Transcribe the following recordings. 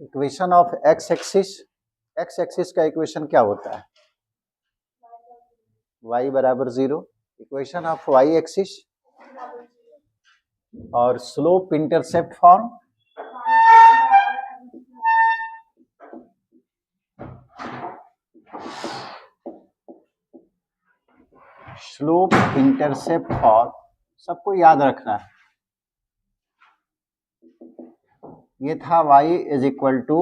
Equation of X axis का equation क्या होता है? y बराबर 0। इक्वेशन ऑफ y एक्सिस और slope intercept form slope intercept form सबको याद रखना है। ये था y is equal to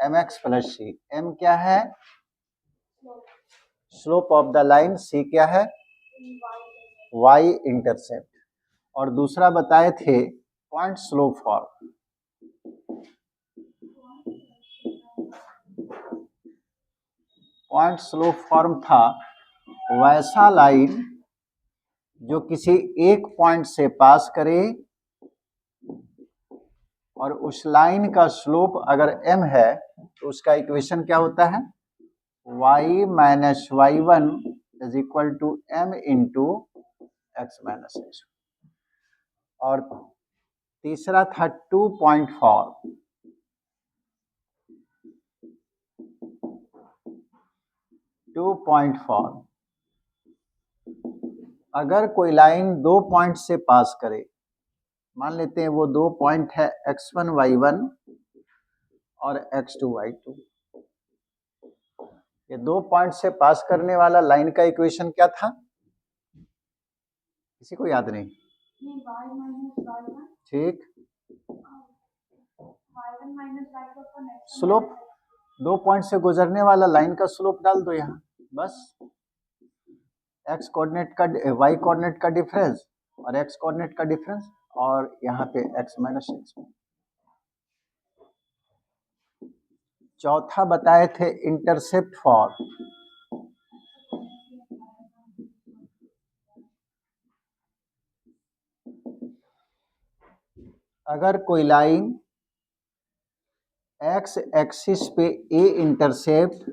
M X plus C. M क्या है? Slope of the line. C क्या है? y intercept. और दूसरा बताए थे point slope form. Point slope form था वैसा लाइन जो किसी एक पॉइंट से पास करे और उस लाइन का स्लोप अगर m है तो उसका इक्वेशन क्या होता है? y minus y one is equal to m into x minus h. और तीसरा था 2.4। अगर कोई लाइन दो पॉइंट से पास करे, मान लेते हैं वो दो पॉइंट है x1 y1 और x2 y2। ये दो पॉइंट से पास करने वाला लाइन का इक्वेशन क्या था? किसी को याद नहीं? ठीक। स्लोप दो पॉइंट से गुजरने वाला लाइन का स्लोप डाल दो यहाँ, बस। एक्स कोऑर्डिनेट का वाई कोऑर्डिनेट का डिफरेंस और एक्स कोऑर्डिनेट का डिफरेंस और यहाँ पे एक्स माइनस एक्स। चौथा बताए थे इंटरसेप्ट फॉर्म। अगर कोई लाइन एक्स एक्सिस पे ए इंटरसेप्ट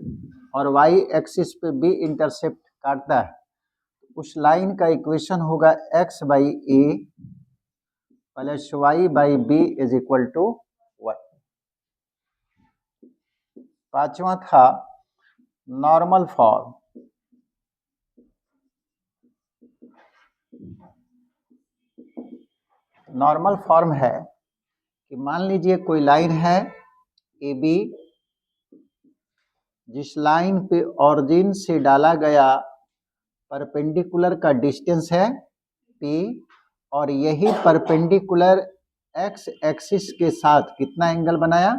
और वाई एक्सिस पे बी इंटरसेप्ट काटता है, उस लाइन का इक्वेशन होगा x by a plus y by b is equal to 1। पांचवा था नॉर्मल फॉर्म। नॉर्मल फॉर्म है कि मान लीजिए कोई लाइन है ए बी, जिस लाइन पे ऑरिजिन से डाला गया परपेंडिकुलर का डिस्टेंस है p और यही परपेंडिकुलर x एक्सिस के साथ कितना एंगल बनाया?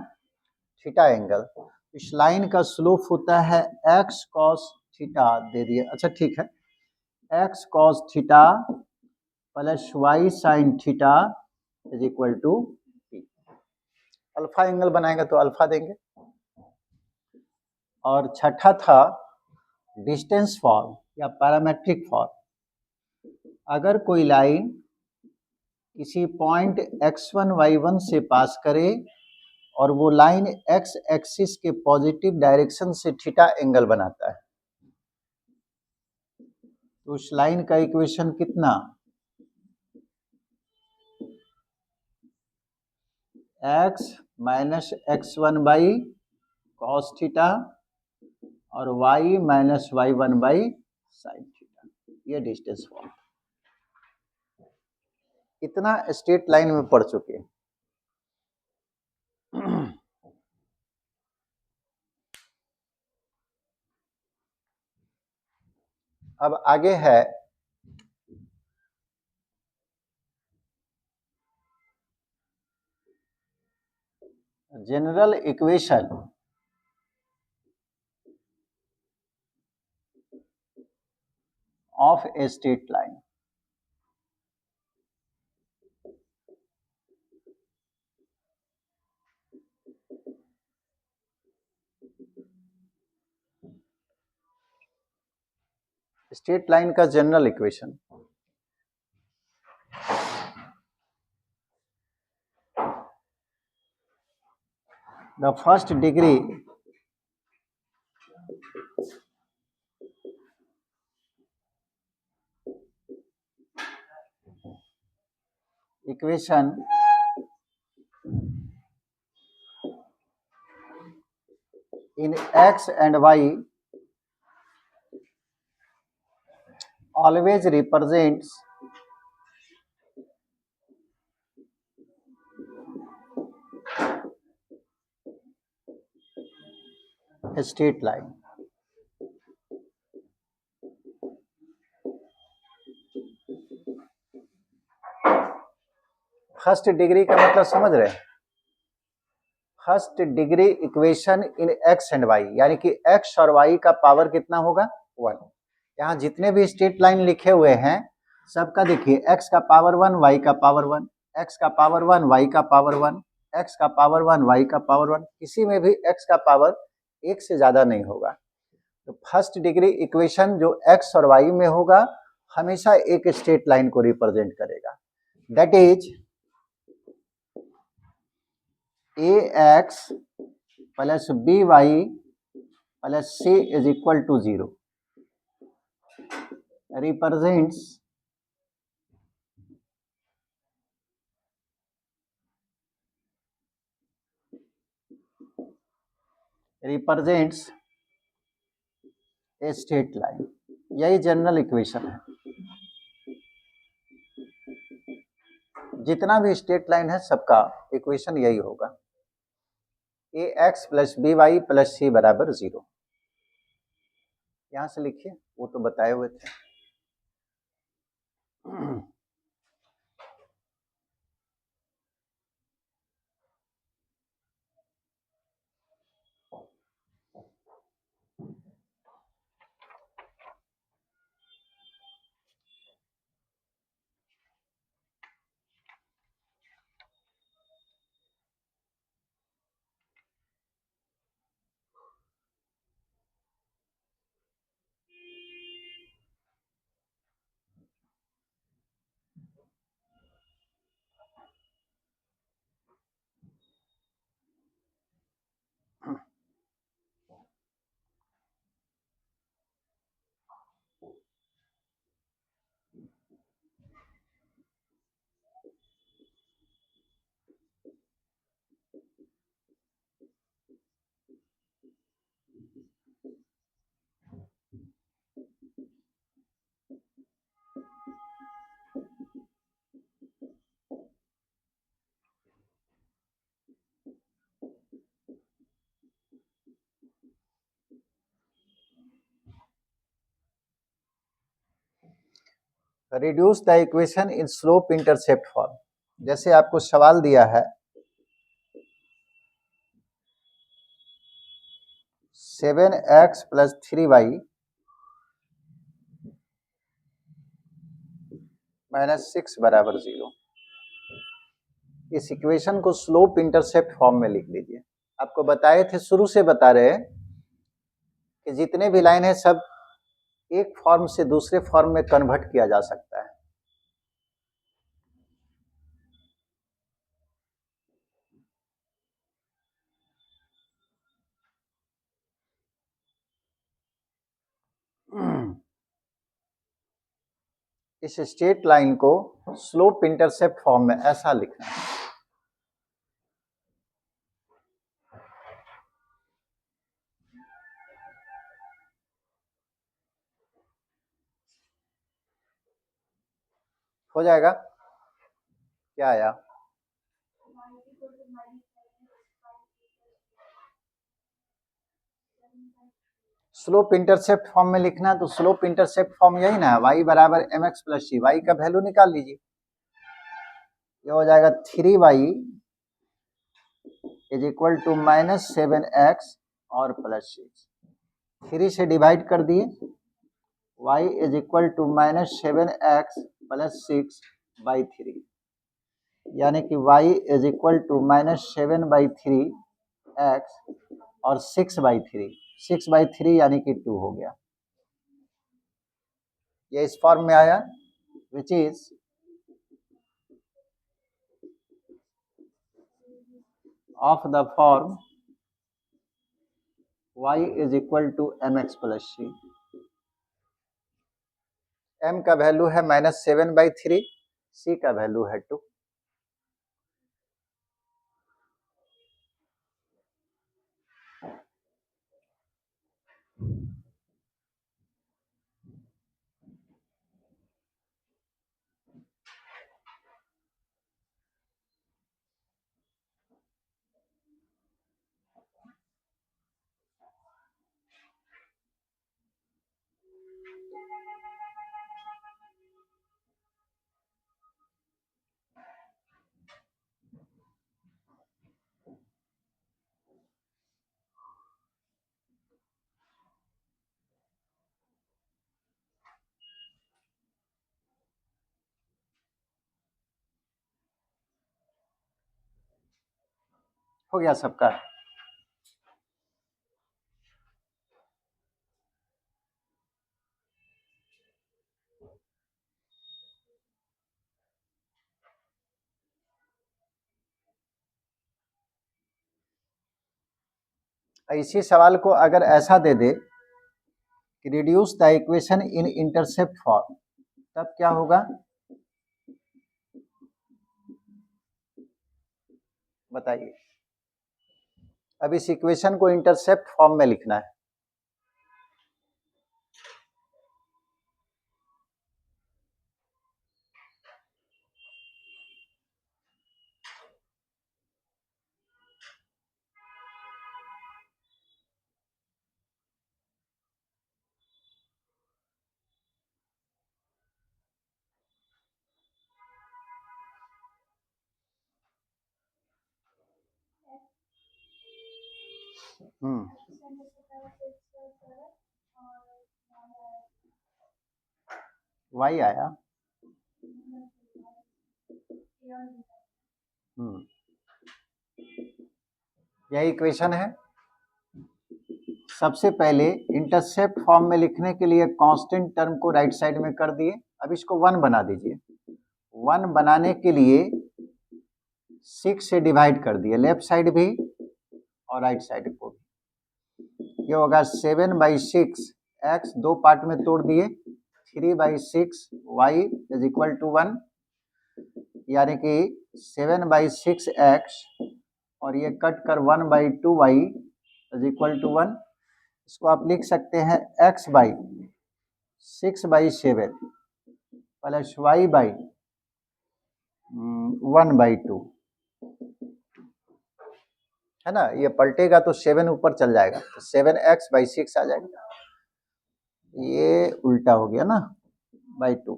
Theta angle. इस लाइन का स्लोप होता है x cos थीटा दे दिए। अच्छा ठीक है, x cos theta plus y sin theta is equal to p। Alpha angle बनाएगा तो अल्फा देंगे। और छठा था डिस्टेंस फॉर्म या पैरामेट्रिक फॉर्म। अगर कोई लाइन किसी पॉइंट x1 y1 से पास करे और वो लाइन x एक्सिस के पॉजिटिव डायरेक्शन से थीटा एंगल बनाता है, तो उस लाइन का इक्वेशन कितना? x minus x1 by cos theta और y minus y1 by sine theta. ये डिस्टेंस फॉर्म। इतना स्ट्रेट लाइन में पढ़ चुके हैं। अब आगे है general equation of a straight line. Straight line का general equation. The first degree equation in x and y always represents a straight line. First degree का मतलब समझ रहे हैं? First degree equation in x and y, यानी कि x और Y का पावर कितना होगा? 1। यहाँ जितने भी स्ट्रेट लाइन लिखे हुए हैं सबका देखिए, एक्स का पावर 1, वाई का पावर 1, एक्स का पावर 1, वाई का पावर 1, एक्स का पावर 1, वाई का पावर 1, किसी में भी एक्स का पावर एक से ज्यादा नहीं होगा। तो फर्स्ट डिग्री इक्वेशन जो एक्स और वाई में होगा हमेशा एक स्ट्रेट लाइन को रिप्रेजेंट करेगा, that is ax plus by plus c is equal to 0 represents a straight line. यही जनरल इक्वेशन है, जितना भी स्ट्रेट लाइन है सबका इक्वेशन यही होगा, ax plus by plus c बराबर 0। यहां से लिखिए, वो तो बताए हुए थे। Reduce the equation in slope intercept form. जैसे आपको सवाल दिया है 7x प्लस 3y माइनस 6 बराबर 0, इस इक्वेशन को स्लोप इंटरसेप्ट फॉर्म में लिख लीजिए। आपको बताए थे, शुरू से बता रहे कि जितने भी लाइन है सब एक फॉर्म से दूसरे फॉर्म में कन्वर्ट किया जा सकता है। इस स्ट्रेट लाइन को स्लोप इंटरसेप्ट फॉर्म में ऐसा लिखना है। हो जाएगा? क्या आया? स्लोप इंटरसेप्ट फॉर्म में लिखना है, तो स्लोप इंटरसेप्ट फॉर्म यही ना है, y बराबर mx प्लस c। y का वैल्यू निकाल लीजिए, ये हो जाएगा 3y is equal to minus 7x और प्लस 6। 3 से डिवाइड कर दिए, y is equal to minus 7x plus 6 by 3, यानी कि y is equal to minus 7 by 3 x और 6 बाई 3, 6 बाई 3 यानी कि 2 हो गया। ये इस फॉर्म में आया, which is of the form y is equal to mx plus c। m का वैल्यू है माइनस 7 बाई 3, c का वैल्यू है 2। हो गया सबका? इसी सवाल को अगर ऐसा दे दे कि reduce the equation in intercept form, तब क्या होगा बताइए? अब इस इक्वेशन को इंटरसेप्ट फॉर्म में लिखना है। वाई आया। यही इक्वेशन है। सबसे पहले इंटरसेप्ट फॉर्म में लिखने के लिए कांस्टेंट टर्म को राइट साइड में कर दिए। अब इसको 1 बना दीजिए। 1 बनाने के लिए 6 से डिवाइड कर दिए, लेफ्ट साइड भी और राइट साइड को भी। ये होगा 7/6 x, दो पार्ट में तोड़ दिए, 3/6 y इज इक्वल टू 1, यानी कि 7/6 x और ये कट कर 1/2 y इज इक्वल टू 1। इसको आप लिख सकते हैं x/6/7 प्लस y/1/2, है ना। ये पलटेगा तो 7 ऊपर चल जाएगा, तो 7x/6 आ जाएगा। ये उल्टा हो गया ना, बाई 2,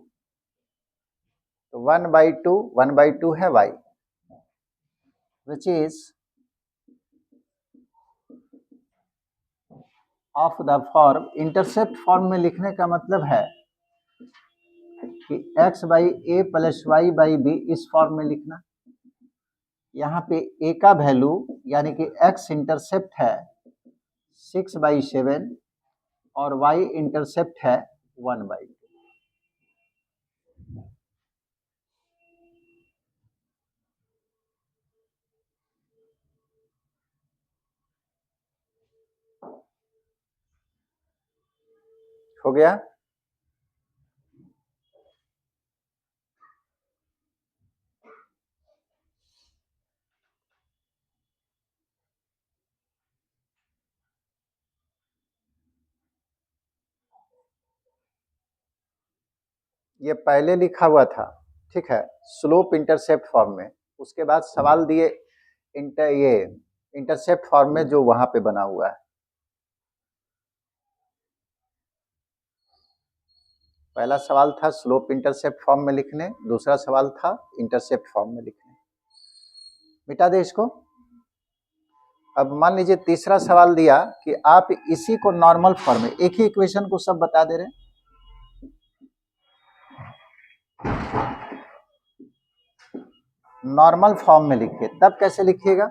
तो 1/2 है y, which is of the form. Intercept form में लिखने का मतलब है कि x/a प्लस y/b इस फॉर्म में लिखना। यहाँ पे a का वैल्यू यानी कि x इंटरसेप्ट है 6/7 और y इंटरसेप्ट है 1/2। हो गया? ये पहले लिखा हुआ था, ठीक है, स्लोप इंटरसेप्ट फॉर्म में। उसके बाद सवाल दिए ये इंटरसेप्ट फॉर्म में जो वहां पे बना हुआ है। पहला सवाल था स्लोप इंटरसेप्ट फॉर्म में लिखने, दूसरा सवाल था इंटरसेप्ट फॉर्म में लिखने। मिटा दे इसको। अब मान लीजिए तीसरा सवाल दिया कि आप इसी को नॉर्मल फॉर्म में, एक ही इक्वेशन को सब बता दे रहे हैं, नॉर्मल फॉर्म में लिखिए। तब कैसे लिखिएगा?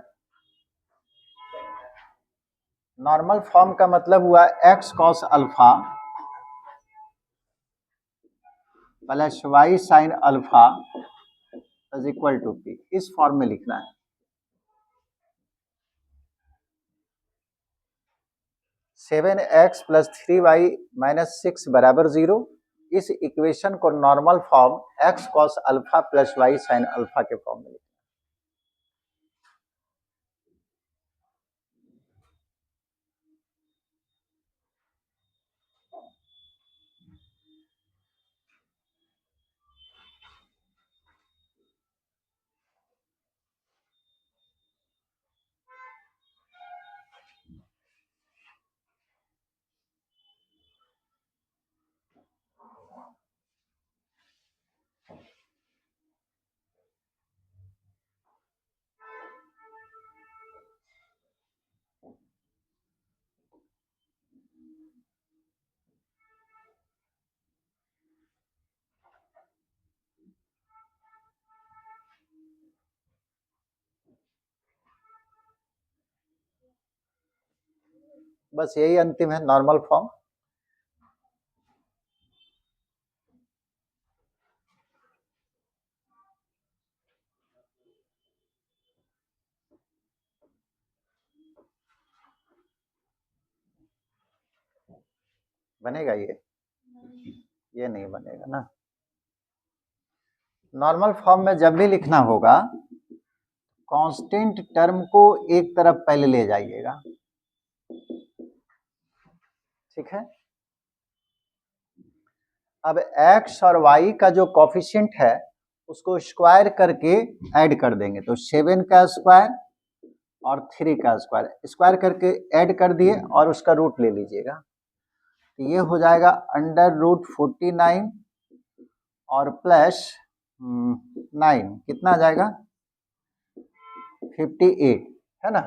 नॉर्मल फॉर्म का मतलब हुआ x cos alpha plus y sin alpha is equal to p, इस फॉर्म में लिखना है। 7x प्लस 3y माइनस 6 बराबर 0। इस इक्वेशन को normal form x cos alpha plus y sin alpha के फॉर्म में लिखना है। बस यही अंतिम है नॉर्मल फॉर्म। बनेगा ये नहीं बनेगा ना। नॉर्मल फॉर्म में जब भी लिखना होगा कांस्टेंट टर्म को एक तरफ पहले ले जाइएगा, ठीक है। अब x और y का जो कोफिशिएंट है उसको स्क्वायर करके ऐड कर देंगे, तो 7 का स्क्वायर और 3 का स्क्वायर स्क्वायर करके ऐड कर दिए और उसका रूट ले लीजिएगा, तो ये हो जाएगा √49 और प्लस 9 कितना आ जाएगा 58, है ना।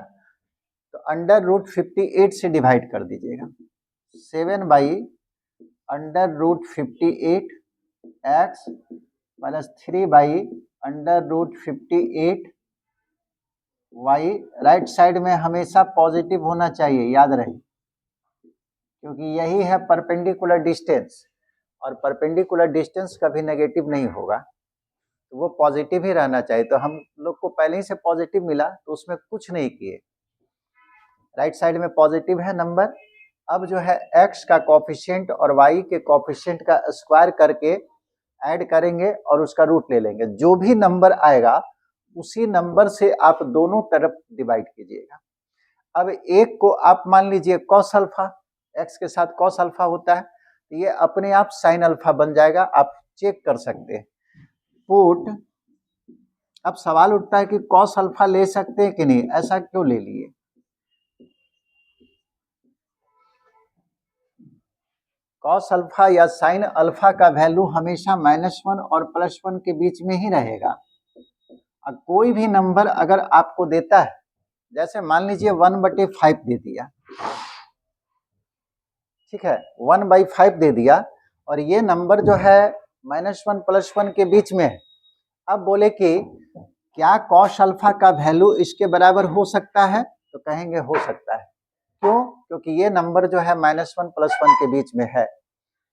तो √58 से डिवाइड कर दीजिएगा, 7/√58 x plus 3/√58 y। Right side में हमेशा पॉजिटिव होना चाहिए, याद रहे, क्योंकि यही है परपेंडिकुलर डिस्टेंस और परपेंडिकुलर डिस्टेंस कभी नेगेटिव नहीं होगा, तो वो पॉजिटिव ही रहना चाहिए। तो हम लोग को पहले ही से पॉजिटिव मिला तो उसमें कुछ नहीं किए, राइट साइड में पॉजिटिव है नंबर। अब जो है x का कोफिशिएंट और y के कोफिशिएंट का स्क्वायर करके ऐड करेंगे और उसका रूट ले लेंगे, जो भी नंबर आएगा उसी नंबर से आप दोनों तरफ डिवाइड कीजिएगा। अब एक को आप मान लीजिए कॉस अल्फा, x के साथ कॉस अल्फा होता है, तो ये अपने आप साइन अल्फा बन जाएगा, आप चेक कर सकते हैं। पुट, अब सवाल उठता है कि कॉस अल्फा ले सकते हैं कि नहीं, ऐसा क्यों ले लिए। कॉस अल्फा या साइन अल्फा का वैल्यू हमेशा -1 और +1 के बीच में ही रहेगा। अब कोई भी नंबर अगर आपको देता है, जैसे मान लीजिए 1/5 दे दिया, ठीक है, 1/5 दे दिया और ये नंबर जो है -1 +1 के बीच में है। अब बोले कि क्या कॉस अल्फा का वैल्यू इसके बराबर हो सकता है, तो कहेंगे हो सकता है। क्यों? क्योंकि ये नंबर जो है -1 +1 के बीच में है,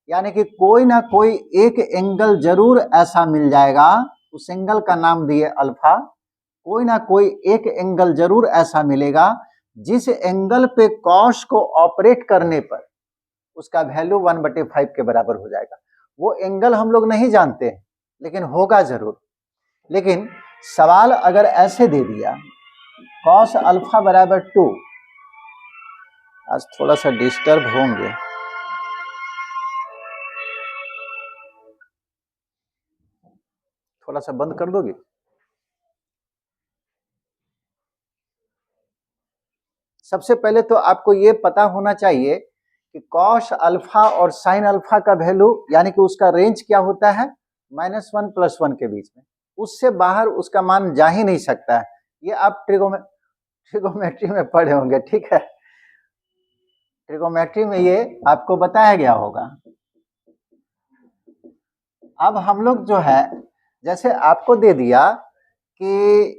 यानी कि कोई ना कोई एक एंगल जरूर ऐसा मिल जाएगा, उस एंगल का नाम दिए अल्फा। कोई ना कोई एक एंगल जरूर ऐसा मिलेगा जिस एंगल पे कॉस को ऑपरेट करने पर उसका वैल्यू 1/5 के बराबर हो जाएगा। वो एंगल हम लोग नहीं जानते हैं, लेकिन होगा जरूर। लेकिन सवाल अगर ऐसे दे दिया कॉस अल्फा बराबर 2, आज थोड़ा सा डिस्टर्ब होंगे, थोड़ा सा बंद कर दोगे। सबसे पहले तो आपको ये पता होना चाहिए कि कॉस अल्फा और साइन अल्फा का वैल्यू यानी कि उसका रेंज क्या होता है, -1 +1 के बीच में, उससे बाहर उसका मान जा ही नहीं सकता है। ये आप ट्रिगोमेट्री में पढ़े होंगे, ठीक है, ट्रिगोमेट्री में ये आपको बताया गया होगा। अब हम लोग जो है जैसे आपको दे दिया कि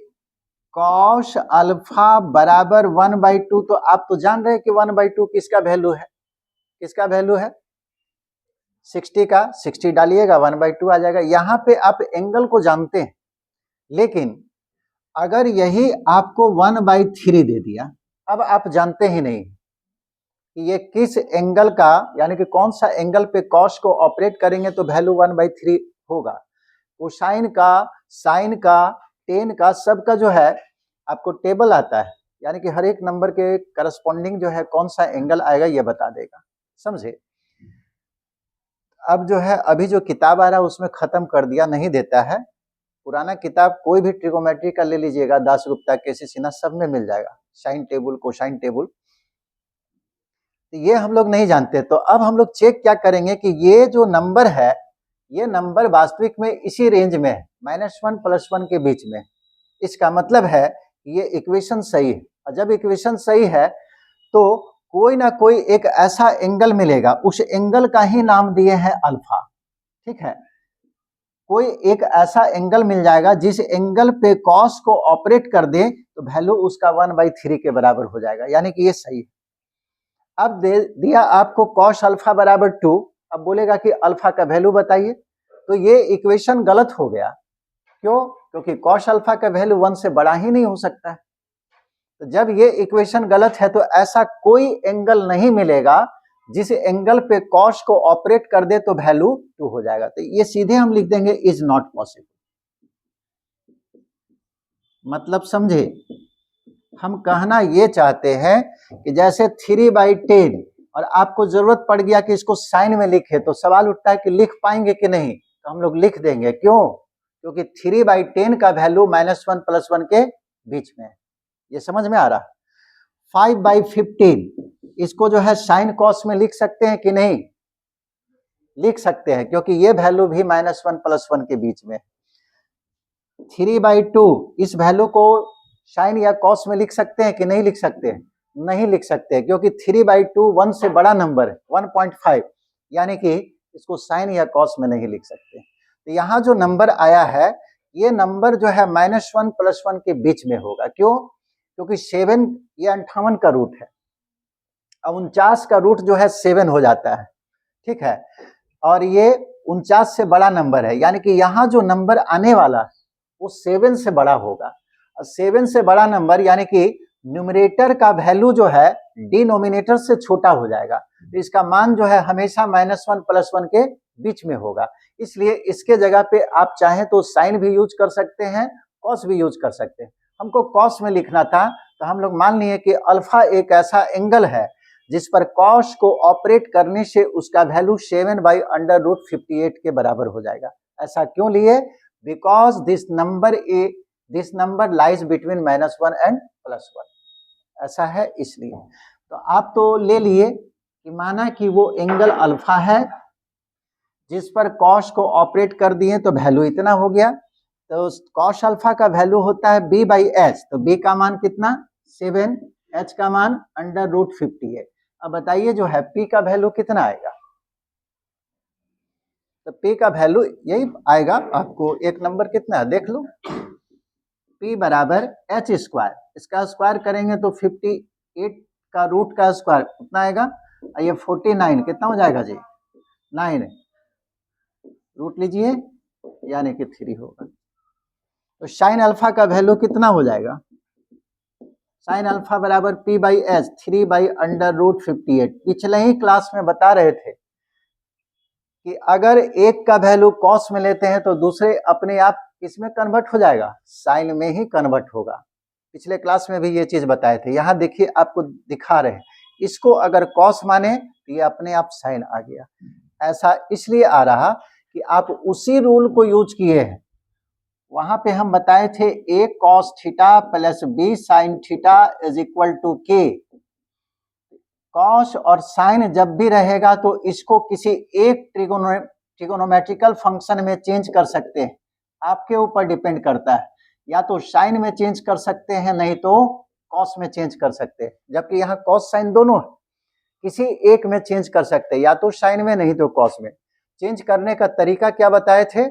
कॉस अल्फा बराबर 1/2, तो आप तो जान रहे हैं कि 1/2 किसका वैल्यू है, किसका वैल्यू है 60 का, 60 डालिएगा 1/2 आ जाएगा। यहाँ पे आप एंगल को जानते हैं, लेकिन अगर यही आपको 1/3 दे दिया, अब आप जानते ही नहीं कि ये किस एंगल का, यानी कि कौन सा एंगल पे कॉस को ऑपरेट करेंगे तो वैल्यू 1/3 होगा। कोसाइन का, साइन का, टेन का, सबका जो है आपको टेबल आता है, यानी कि हर एक नंबर के करस्पॉन्डिंग जो है कौन सा एंगल आएगा ये बता देगा, समझे। अब जो है अभी जो किताब आ रहा है उसमें खत्म कर दिया, नहीं देता है। पुराना किताब कोई भी ट्रिगोमेट्री का ले लीजिएगा, दासगुप्ता, केसी सिन्हा, सब में मिल जाएगा, साइन टेबल, कोसाइन टेबल, तो ये हम लोग नहीं जानते। तो अब हम लोग चेक क्या करेंगे कि ये जो नंबर है, ये नंबर वास्तविक में इसी रेंज में है, -1 +1 के बीच में। इसका मतलब है ये इक्वेशन सही है, और जब इक्वेशन सही है तो कोई ना कोई एक ऐसा एंगल मिलेगा, उस एंगल का ही नाम दिए हैं अल्फा, ठीक है। कोई एक ऐसा एंगल मिल जाएगा जिस एंगल पे कॉस को ऑपरेट कर दे तो वैल्यू उसका 1/3 के बराबर हो जाएगा, यानी कि ये सही है। अब दे दिया आपको cos अल्फा बराबर 2, अब बोलेगा कि अल्फा का वैल्यू बताइए, तो ये इक्वेशन गलत हो गया। क्यों? क्योंकि cos अल्फा का वैल्यू 1 से बड़ा ही नहीं हो सकता है। तो जब ये इक्वेशन गलत है तो ऐसा कोई एंगल नहीं मिलेगा जिस एंगल पे cos को ऑपरेट कर दे तो वैल्यू 2 हो जाएगा। तो ये सीधे हम लिख देंगे इज नॉट पॉसिबल। मतलब समझे, हम कहना ये चाहते हैं कि जैसे 3/10 और आपको जरूरत पड़ गया कि इसको साइन में लिखे, तो सवाल उठता है कि लिख पाएंगे कि नहीं, तो हम लोग लिख देंगे। क्यों? क्योंकि 3/10 का वैल्यू -1 + 1 के बीच में है। ये समझ में आ रहा? 5/15 इसको जो है साइन कॉस में लिख सकते हैं कि नहीं? लिख सकते हैं, क्योंकि ये वैल्यू भी -1 + 1 के बीच में। 3/2 इस वैल्यू को साइन या कॉस में लिख सकते हैं कि नहीं लिख सकते हैं? नहीं लिख सकते, क्योंकि 3/2 1 से बड़ा नंबर है 1.5, यानी कि इसको साइन या कॉस में नहीं लिख सकते। तो यहाँ जो नंबर आया है ये नंबर जो है -1 + 1 के बीच में होगा। क्यों? क्योंकि 7 ये 58 का रूट है, अब 49 का रूट जो है 7 हो जाता है, ठीक है, और ये 49 से बड़ा नंबर है, यानी कि यहाँ जो नंबर आने वाला है वो 7 से बड़ा होगा। और 7 से बड़ा नंबर यानी कि न्यूमरेटर का वैल्यू जो है डिनोमिनेटर से छोटा हो जाएगा, तो इसका मान जो है हमेशा -1 + 1 के बीच में होगा। इसलिए इसके जगह पे आप चाहें तो साइन भी यूज कर सकते हैं, कॉस भी यूज कर सकते हैं। हमको कॉस में लिखना था, तो हम लोग मान लिए कि अल्फा एक ऐसा एंगल है जिस पर कॉस को ऑपरेट करने से उसका वैल्यू 7/√58 के बराबर हो जाएगा। ऐसा क्यों लिए? Because this number lies between -1 and +1, ऐसा है इसलिए। तो आप तो ले लिए कि माना कि वो एंगल अल्फा है जिस पर कॉस को ऑपरेट कर दिए तो वैल्यू इतना हो गया। तो कॉस अल्फा का वैल्यू होता है b/h, तो b का मान कितना? 7, h का मान √58। अब बताइए जो है p का वैल्यू कितना आएगा? तो p का वैल्यू यही आएगा, आपको एक नंबर कितना है देख लो, p बराबर h², इसका स्क्वायर करेंगे तो 58 का रूट का स्क्वायर कितना आएगा? ये 49 कितना हो जाएगा जी? 9 रूट लीजिए, यानी कि 3 होगा। तो साइन अल्फा का वैल्यू कितना हो जाएगा? साइन अल्फा बराबर p/h 3/√58। पिछले ही क्लास में बता रहे थे कि अगर एक का वैल्यू कॉस में लेते हैं तो दूसरे अपने आप किसमें कन्वर्ट हो जाएगा? साइन में ही कन्वर्ट होगा। पिछले क्लास में भी ये चीज बताए थे। यहाँ देखिए आपको दिखा रहे हैं, इसको अगर कॉस माने तो ये अपने आप साइन आ गया। ऐसा इसलिए आ रहा कि आप उसी रूल को यूज किए हैं। वहां पे हम बताए थे a cos theta plus b sin theta is equal to k। Cos और साइन जब भी रहेगा तो इसको किसी एक ट्रिगोनोमेट्रिकल फंक्शन में चेंज कर सकते हैं, आपके ऊपर डिपेंड करता है। या तो साइन में चेंज कर सकते हैं, नहीं तो कॉस में चेंज कर सकते हैं। जबकि यहाँ कॉस साइन दोनों है, किसी एक में चेंज कर सकते हैं, या तो साइन में नहीं तो कॉस में। चेंज करने का तरीका क्या बताए थे?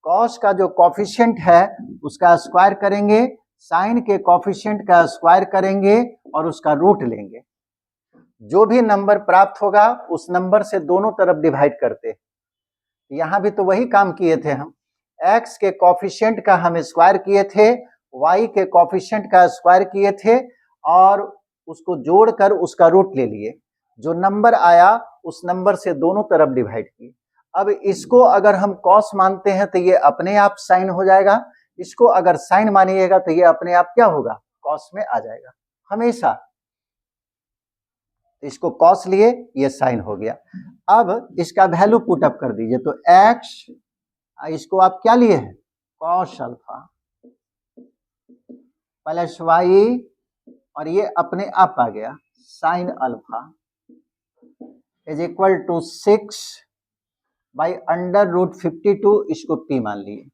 कॉस का जो कॉफिशिएंट है उसका स्क्वायर करेंगे, साइन के कॉफिशिएंट का स्क्वायर करेंगे और उसका रूट लेंगे। जो भी नंबर प्राप्त होगा उस नंबर से दोनों तरफ डिवाइड करते। यहाँ भी तो वही काम किए थे हम, x के कॉफिशिएंट का हम स्क्वायर किए थे, y के कॉफिशिएंट का स्क्वायर किए थे और उसको जोड़कर उसका रूट ले लिए। जो नंबर आया उस नंबर से दोनों तरफ डिवाइड किए। अब इसको अगर हम कॉस मानते हैं तो ये अपने आप साइन हो जाएगा, इसको अगर साइन मानिएगा तो ये अपने आप क्या होगा? कॉस में आ जाएगा हमेशा। इसको कॉस लिए, ये साइन हो गया। अब इसका वैल्यू पुट अप कर दीजिए, तो x, इसको आप क्या लिए हैं? कॉस अल्फा प्लस y, और ये अपने आप आ गया sine alpha is equal to 6/√52, इसको p मान लिए।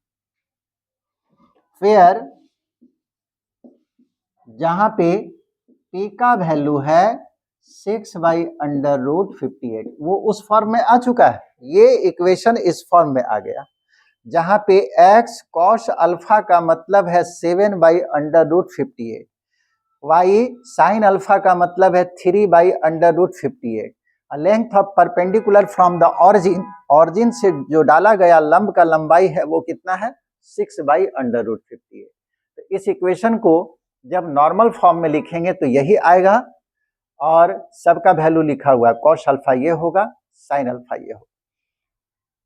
फिर जहां पे p का वैल्यू है 6/√58, वो उस फॉर्म में आ चुका है। ये इक्वेशन इस फॉर्म में आ गया जहां पे x cos अल्फा का मतलब है 7/√58, y साइन अल्फा का मतलब है 3/√58। Length of perpendicular from the origin, origin से जो डाला गया लंब का लंबाई है वो कितना है 6/√58। तो इस इक्वेशन को जब नॉर्मल फॉर्म में लिखेंगे तो यही आएगा और सबका वैल्यू लिखा हुआ है, कॉस अल्फा ये होगा, साइन अल्फा ये होगा,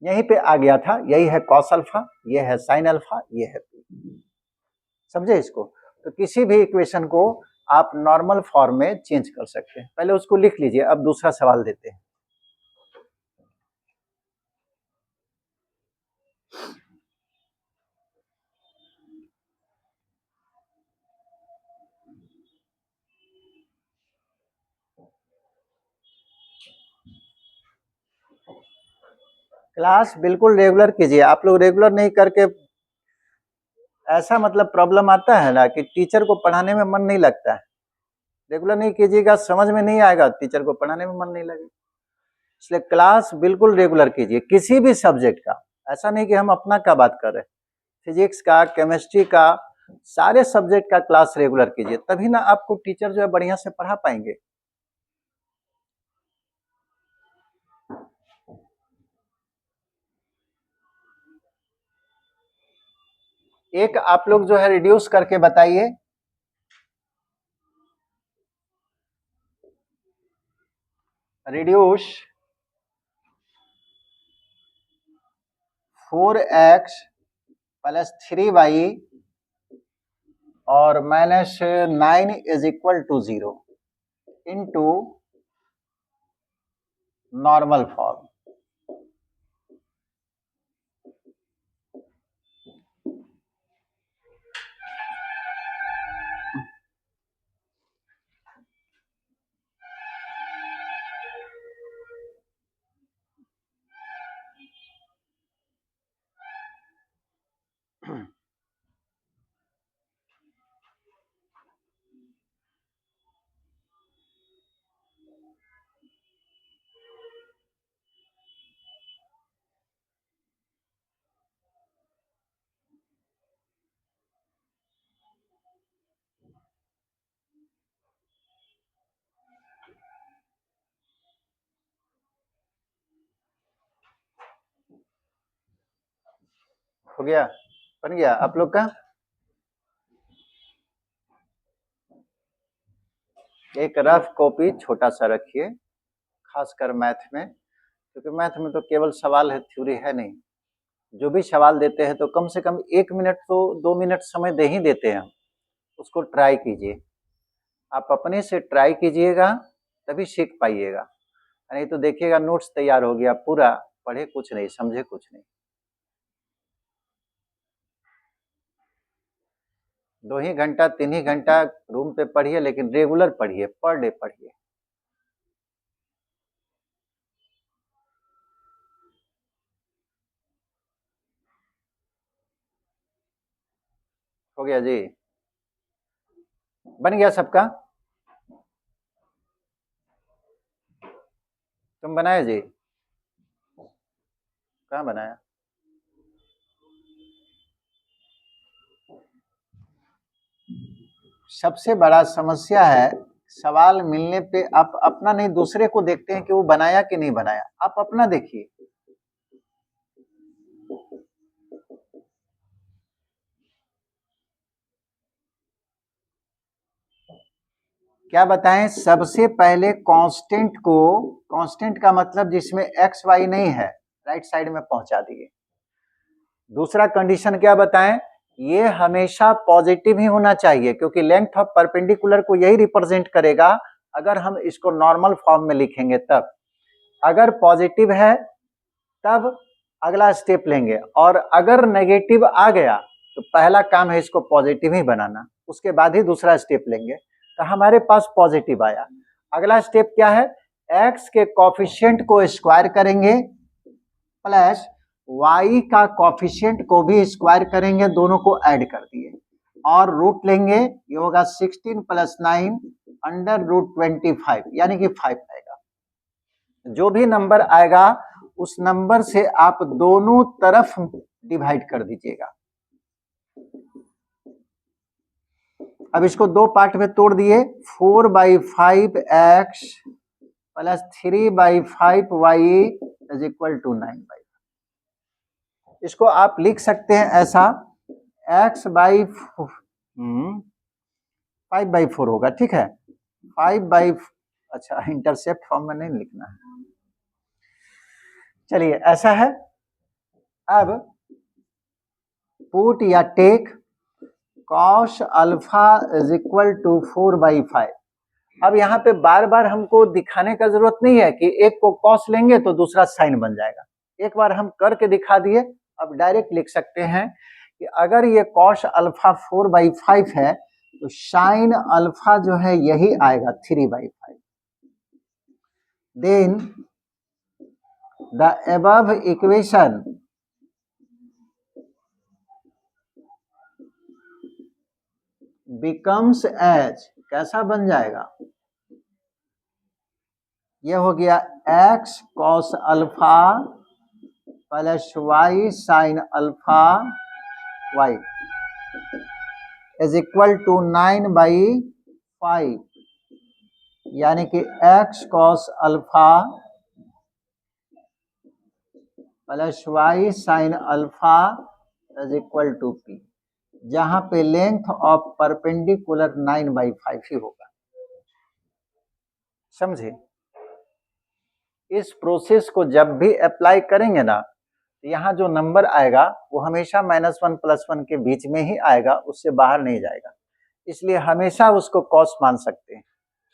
यहीं पे आ गया था, यही है कॉस अल्फा, ये है साइन अल्फा, ये है पी। समझे इसको? तो किसी भी इक्वेशन को आप नॉर्मल फॉर्म में चेंज कर सकते हैं। पहले उसको लिख लीजिए, अब दूसरा सवाल देते हैं। क्लास बिल्कुल रेगुलर कीजिए। आप लोग रेगुलर नहीं करके ऐसा मतलब प्रॉब्लम आता है ना कि टीचर को पढ़ाने में मन नहीं लगता है। रेगुलर नहीं कीजिएगा, समझ में नहीं आएगा, टीचर को पढ़ाने में मन नहीं लगेगा। इसलिए क्लास बिल्कुल रेगुलर कीजिए किसी भी सब्जेक्ट का। ऐसा नहीं कि हम अपना का बात कर रहे हैं, फिजिक्स का, केमिस्ट्री का, सारे सब्जेक्ट का क्लास रेगुलर कीजिए, तभी ना आपको टीचर जो है बढ़िया से पढ़ा पाएंगे। एक आप लोग जो है रिड्यूस करके बताइए। रिड्यूस 4x + 3y और -9 = 0 इनटू नॉर्मल फॉर्म। हो गया? बन गया आप लोग का? एक रफ कॉपी छोटा सा रखिए, खासकर मैथ में, क्योंकि मैथ में तो केवल सवाल है, थ्योरी है नहीं। जो भी सवाल देते हैं तो कम से कम 1 मिनट तो 2 मिनट समय दे ही देते हैं, उसको ट्राई कीजिए। आप अपने से ट्राई कीजिएगा तभी सीख पाइएगा, नहीं तो देखिएगा नोट्स तैयार हो गया पूरा, पढ़े कुछ नहीं, समझे कुछ नहीं। 2 ही घंटा 3 ही घंटा रूम पे पढ़िए, लेकिन रेगुलर पढ़िए, पर डे पढ़िए। हो गया जी? बन गया सबका? तुम बनाए जी? कहाँ बनाया? सबसे बड़ा समस्या है सवाल मिलने पे आप अपना नहीं दूसरे को देखते हैं कि वो बनाया कि नहीं बनाया, आप अपना देखिए। क्या बताएं? सबसे पहले कांस्टेंट को, कांस्टेंट का मतलब जिसमें एक्स वाई नहीं है, राइट साइड में पहुंचा दिए। दूसरा कंडीशन क्या बताएं? ये हमेशा पॉजिटिव ही होना चाहिए, क्योंकि लेंथ ऑफ परपेंडिकुलर को यही रिप्रेजेंट करेगा अगर हम इसको नॉर्मल फॉर्म में लिखेंगे तब। अगर पॉजिटिव है तब अगला स्टेप लेंगे, और अगर नेगेटिव आ गया तो पहला काम है इसको पॉजिटिव ही बनाना, उसके बाद ही दूसरा स्टेप लेंगे। तो हमारे पास पॉजिटिव आया, अगला स्टेप क्या है? एक्स के कोफिशिएंट को स्क्वायर करेंगे प्लस वाई का कोफिशिएंट को भी स्क्वायर करेंगे, दोनों को ऐड कर दिए और रूट लेंगे, ये होगा 16 + 9 √25, यानी कि 5 आएगा। जो भी नंबर आएगा उस नंबर से आप दोनों तरफ डिवाइड कर दीजिएगा। अब इसको दो पार्ट में तोड़ दिए, 4/5x plus 3/5y is equal to 9/5। इसको आप लिख सकते हैं ऐसा, x बाई 5/4 होगा, ठीक है, 5/, अच्छा इंटरसेप्ट फॉर्म में नहीं लिखना है, चलिए ऐसा है। अब पुट या take cos alpha is equal to 4/5। अब यहाँ पे बार बार हमको दिखाने का जरूरत नहीं है कि एक को कॉस लेंगे तो दूसरा साइन बन जाएगा, एक बार हम करके दिखा दिए। अब डायरेक्ट लिख सकते हैं कि अगर ये कॉस अल्फा 4/5 है तो साइन अल्फा जो है यही आएगा 3/5। Then the above equation becomes as, कैसा बन जाएगा, ये हो गया x cos alpha plus y sine alpha y is equal to 9/5, यानी कि x cos alpha plus y sine alpha is equal to p, जहां पे लेंथ ऑफ परपेंडिकुलर 9/5 ही होगा। समझे? इस प्रोसेस को जब भी अप्लाई करेंगे ना, यहाँ जो नंबर आएगा वो हमेशा -1 +1 के बीच में ही आएगा, उससे बाहर नहीं जाएगा। इसलिए हमेशा उसको कॉस मान सकते हैं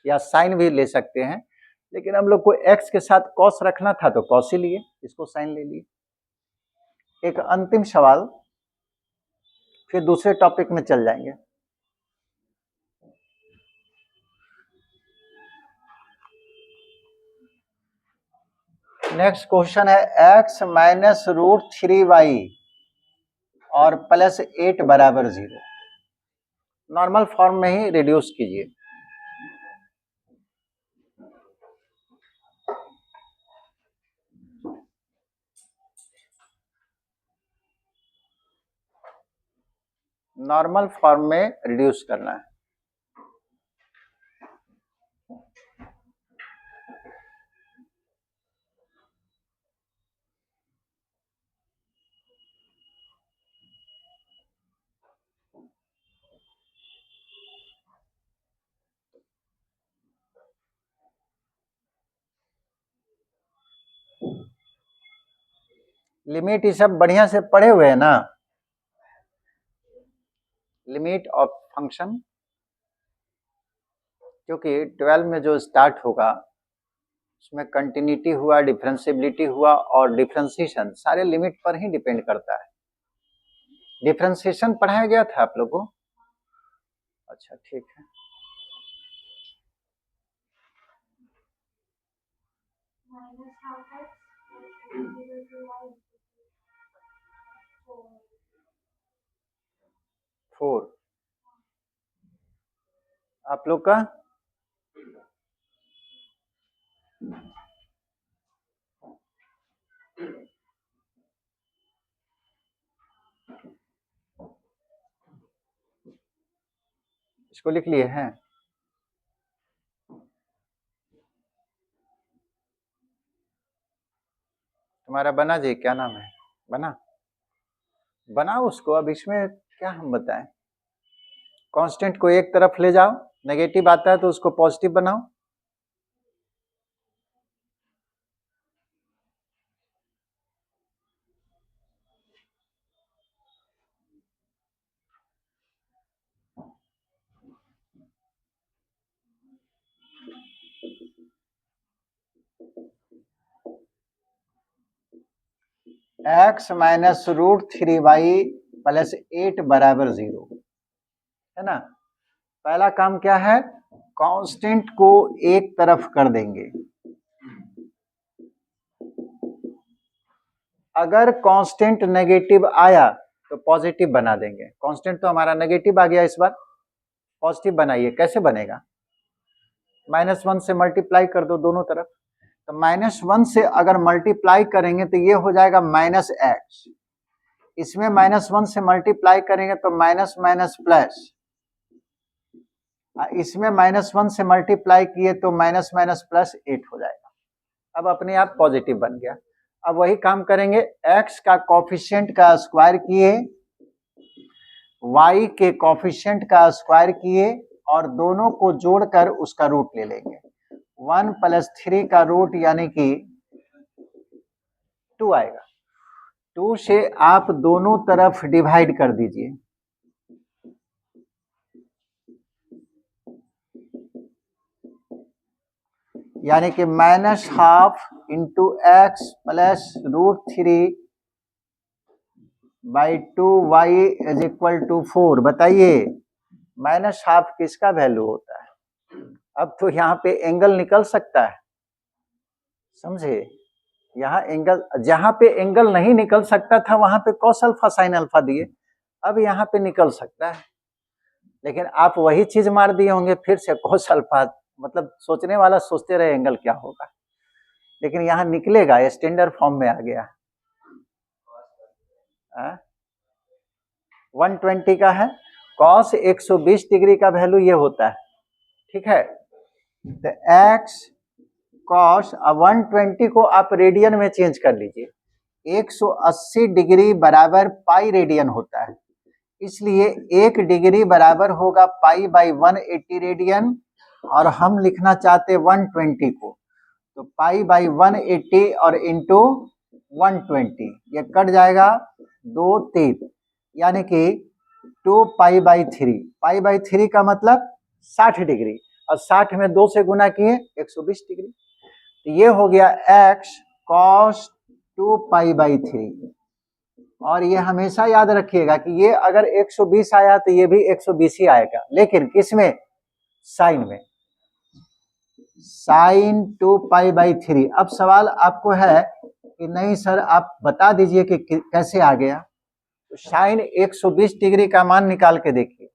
या साइन भी ले सकते हैं, लेकिन हम लोग को एक्स के साथ कॉस रखना था तो कॉस ही लिए, इसको साइन ले लिए। एक अंतिम सवाल, फिर दूसरे टॉपिक में चल जाएंगे। नेक्स्ट क्वेश्चन है x माइनस √3y और प्लस 8 बराबर 0। नॉर्मल फॉर्म में ही रिड्यूस कीजिए। नॉर्मल फॉर्म में रिड्यूस करना है। लिमिट ये सब बढ़िया से पढ़े हुए हैं ना, लिमिट ऑफ फंक्शन, क्योंकि 12 में जो स्टार्ट होगा उसमें कंटिन्यूटी हुआ, डिफरेंशिएबिलिटी हुआ और डिफरेंशिएशन सारे लिमिट पर ही डिपेंड करता है। डिफरेंशिएशन पढ़ाया गया था आप लोगों को? अच्छा ठीक है। फोर आप लोग का इसको लिख लिए हैं? तुम्हारा बना जी, क्या नाम है, बना? बनाओ उसको, अब इसमें क्या हम बताएं। कांस्टेंट को एक तरफ ले जाओ, नेगेटिव आता है तो उसको पॉजिटिव बनाओ। x माइनस √3y प्लस 8 बराबर 0 है ना। पहला काम क्या है, कांस्टेंट को एक तरफ कर देंगे। अगर कांस्टेंट नेगेटिव आया तो पॉजिटिव बना देंगे। कांस्टेंट तो हमारा नेगेटिव आ गया, इस बार पॉजिटिव बनाइए। कैसे बनेगा, -1 से मल्टीप्लाई कर दो दोनों तरफ, तो -1 से अगर मल्टीप्लाई करेंगे तो ये हो जाएगा -x, इसमें -1 से मल्टीप्लाई करेंगे तो माइनस माइनस प्लस, इसमें -1 से मल्टीप्लाई किए तो माइनस माइनस प्लस 8 हो जाएगा। अब अपने आप पॉजिटिव बन गया। अब वही काम करेंगे, x का कोफिशिएंट का स्क्वायर किए, y के कोफिशिएंट का स्क्वायर किए और दोनों को जोड़कर उसका रूट ले लेंगे। 1 + 3 का रूट यानी कि 2 आएगा। 2 से आप दोनों तरफ डिवाइड कर दीजिए। यानी कि -12 × x + √3/2y = 4। बताइए -12 किसका वैल्यू होता है? अब तो यहाँ पे एंगल निकल सकता है, समझे? यहाँ एंगल, जहाँ पे एंगल नहीं निकल सकता था वहां पे cos अल्फा sin अल्फा दिए, अब यहाँ पे निकल सकता है। लेकिन आप वही चीज मार दिए होंगे फिर से cos अल्फा, मतलब सोचने वाला सोचते रहे एंगल क्या होगा, लेकिन यहाँ निकलेगा, स्टैंडर्ड फॉर्म में आ गया। 120 का है, cos 120 डिग्री का वैल्यू ये होता है, ठीक है? तो x cos 120 को आप रेडियन में चेंज कर लीजिए। 180 डिग्री बराबर पाई रेडियन होता है, इसलिए 1 डिग्री बराबर होगा π/180 रेडियन, और हम लिखना चाहते 120 को, तो π/180 और इंटू 120, ये कट जाएगा 2 3, यानी कि 2π/3। π/3 का मतलब 60 डिग्री, और 60 में 2 से गुना किए 120 डिग्री, तो ये हो गया x cos 2π/3। और ये हमेशा याद रखिएगा कि ये अगर 120 आया तो ये भी 120 ही आएगा, लेकिन किसमें? साइन में, sin 2π/3। अब सवाल आपको है कि नहीं सर आप बता दीजिए कि कैसे आ गया। तो साइन 120 डिग्री का मान निकाल के देखिए,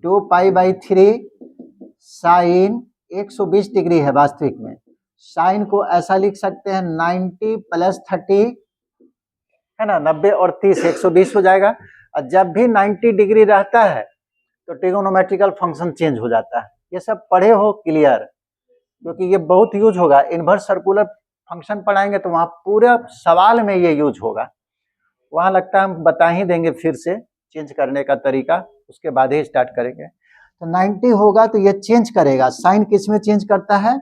2π/3 साइन 120 डिग्री है वास्तविक में। साइन को ऐसा लिख सकते हैं 90 + 30, है ना, 90 और 30 120 हो जाएगा। और जब भी 90 डिग्री रहता है तो ट्रिगोनोमेट्रिकल फंक्शन चेंज हो जाता है। ये सब पढ़े हो क्लियर, क्योंकि ये बहुत यूज होगा। इनवर्स सर्कुलर फंक्शन पढ़ाएंगे तो वहां पूरे सवाल में ये यूज होगा। वहां लगता है हम बता ही देंगे फिर से चेंज करने का तरीका, उसके बाद ही स्टार्ट करेंगे। तो 90 होगा तो ये चेंज करेगा, साइन किस में चेंज करता है?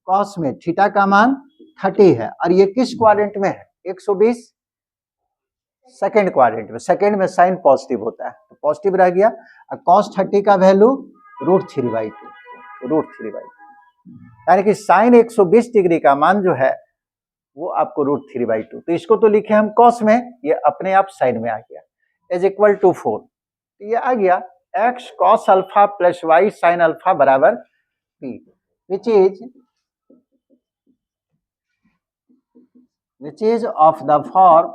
कॉस में। थीटा का मान 30 है, और ये किस क्वाड्रेंट में है? 120 सेकेंड क्वाड्रेंट में। सेकेंड में साइन पॉजिटिव होता है, तो पॉजिटिव रह गया। और cos 30 का वैल्यू √3/2, यानी कि साइन 120 डिग्री का मान जो है वो आपको √3/2। तो इसको तो लिखे हम cos में, ये अपने आप साइन में आ गया, = 4। तो ये आ गया x cos alpha + y sin alpha बराबर p, which is of the form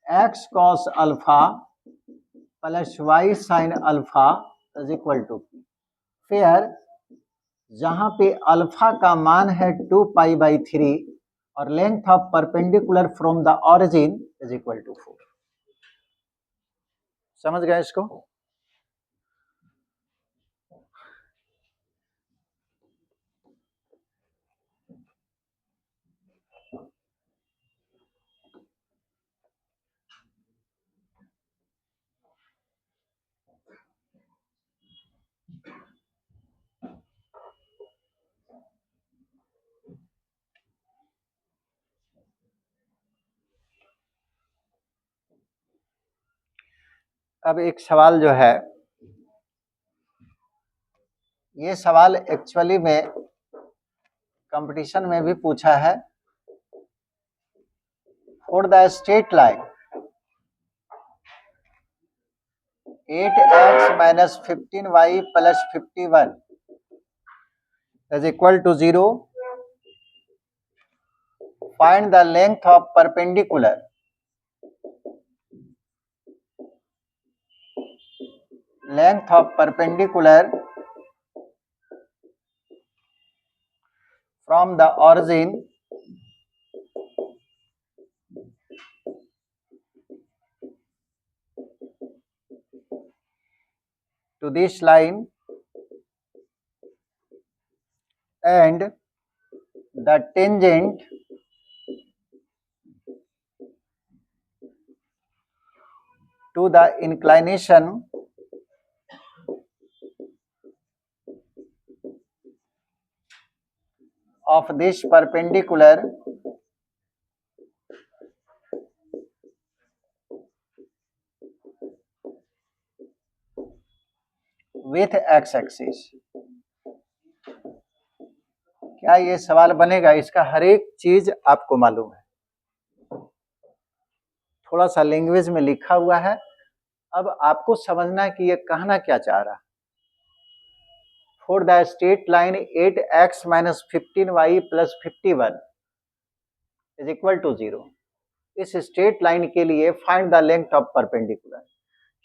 x cos alpha + y sin alpha = p। फिर जहां पे अल्फा का मान है 2π/3 और length of perpendicular from the origin = 4। समझ गए इसको? अब एक सवाल जो है, ये सवाल एक्चुअली में कंपटीशन में भी पूछा है। For the straight line 8x - 15y + 51 = 0, find the length of perpendicular from the origin to this line and the tangent to the inclination of this perpendicular with x-axis। क्या ये सवाल बनेगा? इसका हर एक चीज आपको मालूम है, थोड़ा सा लैंग्वेज में लिखा हुआ है। अब आपको समझना है कि ये कहना क्या चाह रहा है। For the straight line 8x minus 15y plus 51 is equal to 0, इस स्ट्रेट लाइन के लिए find the length of perpendicular.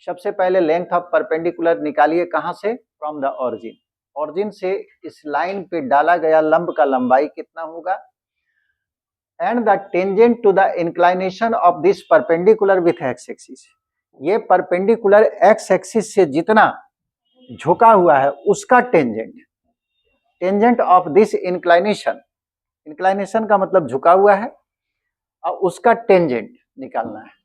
सबसे पहले लेंथ ऑफ परपेंडिकुलर निकालिए, कहां से? From the origin. ऑरिजिन से इस लाइन पे डाला गया लंब का लंबाई कितना होगा, and the tangent to the inclination of this perpendicular with x axis. ये परपेंडिकुलर एक्स एक्सिस से जितना झुका हुआ है उसका tangent, tangent of this inclination, inclination का मतलब झुका हुआ है, और उसका टेंजेंट निकालना है।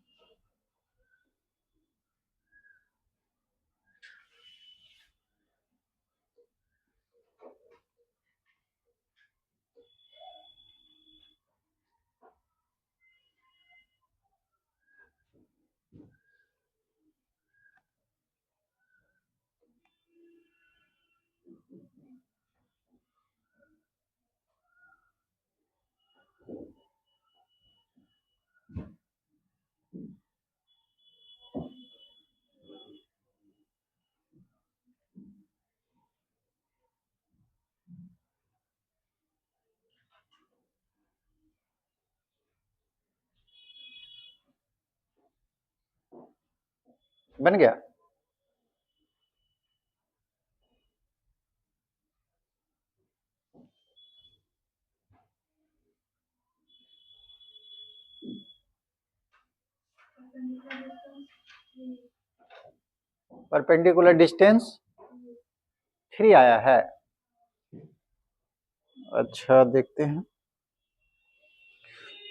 बन गया? परपेंडिकुलर डिस्टेंस 3 आया है। अच्छा देखते हैं,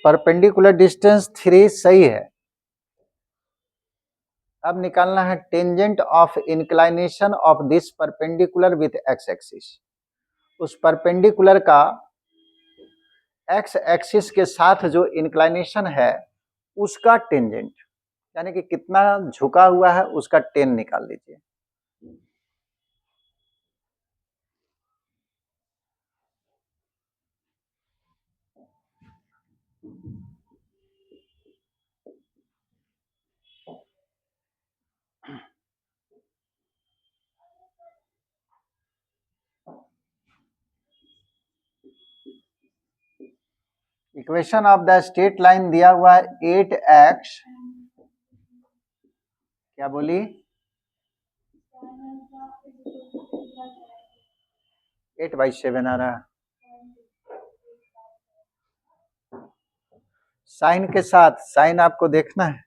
परपेंडिकुलर डिस्टेंस 3 सही है। अब निकालना है tangent of inclination of this perpendicular with x axis. उस परपेंडिकुलर का एक्स एक्सिस के साथ जो इंक्लाइनेशन है उसका टेंजेंट, यानी कि कितना झुका हुआ है उसका टेन निकाल लीजिए। Equation of the straight line दिया हुआ है 8x, क्या बोली? 8/7 आ रहा है। साइन के साथ, साइन आपको देखना है।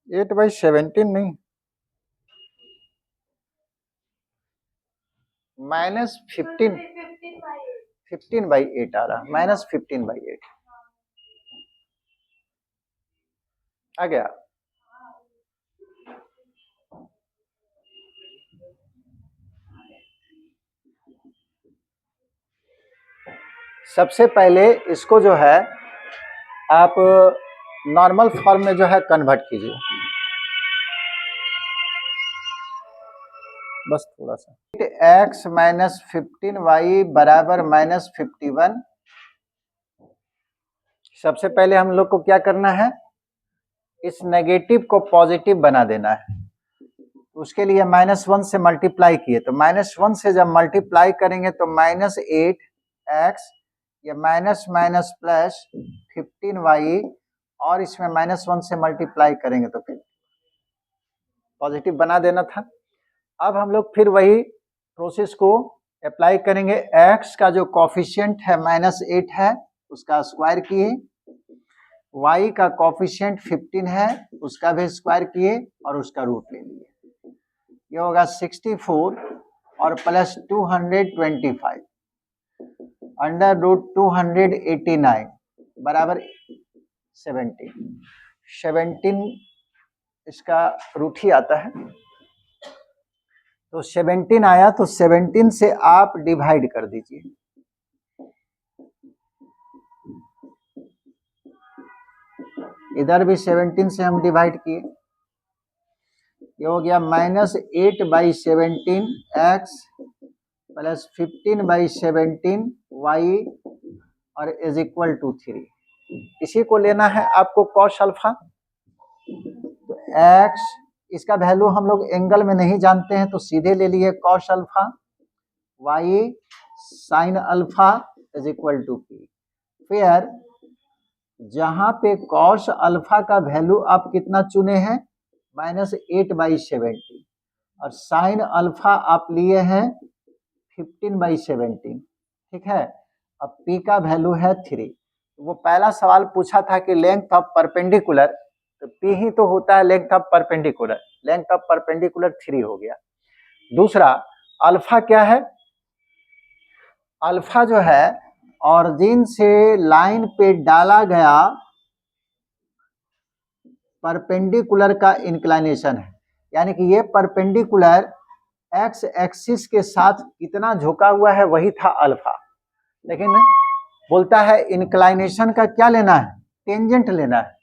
8/17 नहीं, -15/8 आ रहा, -15/8 आ गया। सबसे पहले इसको जो है आप नॉर्मल फॉर्म में जो है कन्वर्ट कीजिए, बस थोड़ा सा। 8x माइनस 15y बराबर -51। सबसे पहले हम लोग को क्या करना है, इस नेगेटिव को पॉजिटिव बना देना है। उसके लिए -1 से मल्टीप्लाई किए, तो -1 से जब मल्टीप्लाई करेंगे तो -8x, ये माइनस माइनस प्लस 15y, और इसमें -1 से मल्टीप्लाई करेंगे तो फिर पॉजिटिव बना देना था। अब हम लोग फिर वही प्रोसेस को अप्लाई करेंगे। x का जो कोफिशिएंट है -8 है, उसका स्क्वायर किए, y का कोफिशिएंट 15 है, उसका भी स्क्वायर किए और उसका रूट ले लिए। ये होगा 64 और प्लस 225 अंडर रूट 289 बराबर 17 इसका रूट ही आता है। तो 17 आया तो 17 से आप डिवाइड कर दीजिए। इधर भी 17 से हम डिवाइड किए, ये हो गया -8/17 x प्लस 15/17 y और इज इक्वल टू 3। इसी को लेना है आपको कॉस अल्फा। तो x इसका वैल्यू हम लोग एंगल में नहीं जानते हैं तो सीधे ले लिए cos alpha, y sine alpha is equal to p। फिर जहां पे कॉस अल्फा का वैल्यू आप कितना चुने हैं -8/17 और साइन अल्फा आप लिए हैं 15/17, ठीक है। अब p का वैल्यू है 3। वो पहला सवाल पूछा था कि लेंथ ऑफ परपेंडिकुलर, तो p ही तो होता है length of perpendicular, length of perpendicular 3 हो गया। दूसरा अल्फा क्या है, अल्फा जो है ऑरिजिन से लाइन पे डाला गया परपेंडिकुलर का इंक्लिनेशन है, यानी कि ये परपेंडिकुलर एक्स एक्सिस के साथ कितना झुका हुआ है वही था अल्फा। लेकिन बोलता है इंक्लाइनेशन का क्या लेना है, टेंजेंट लेना है,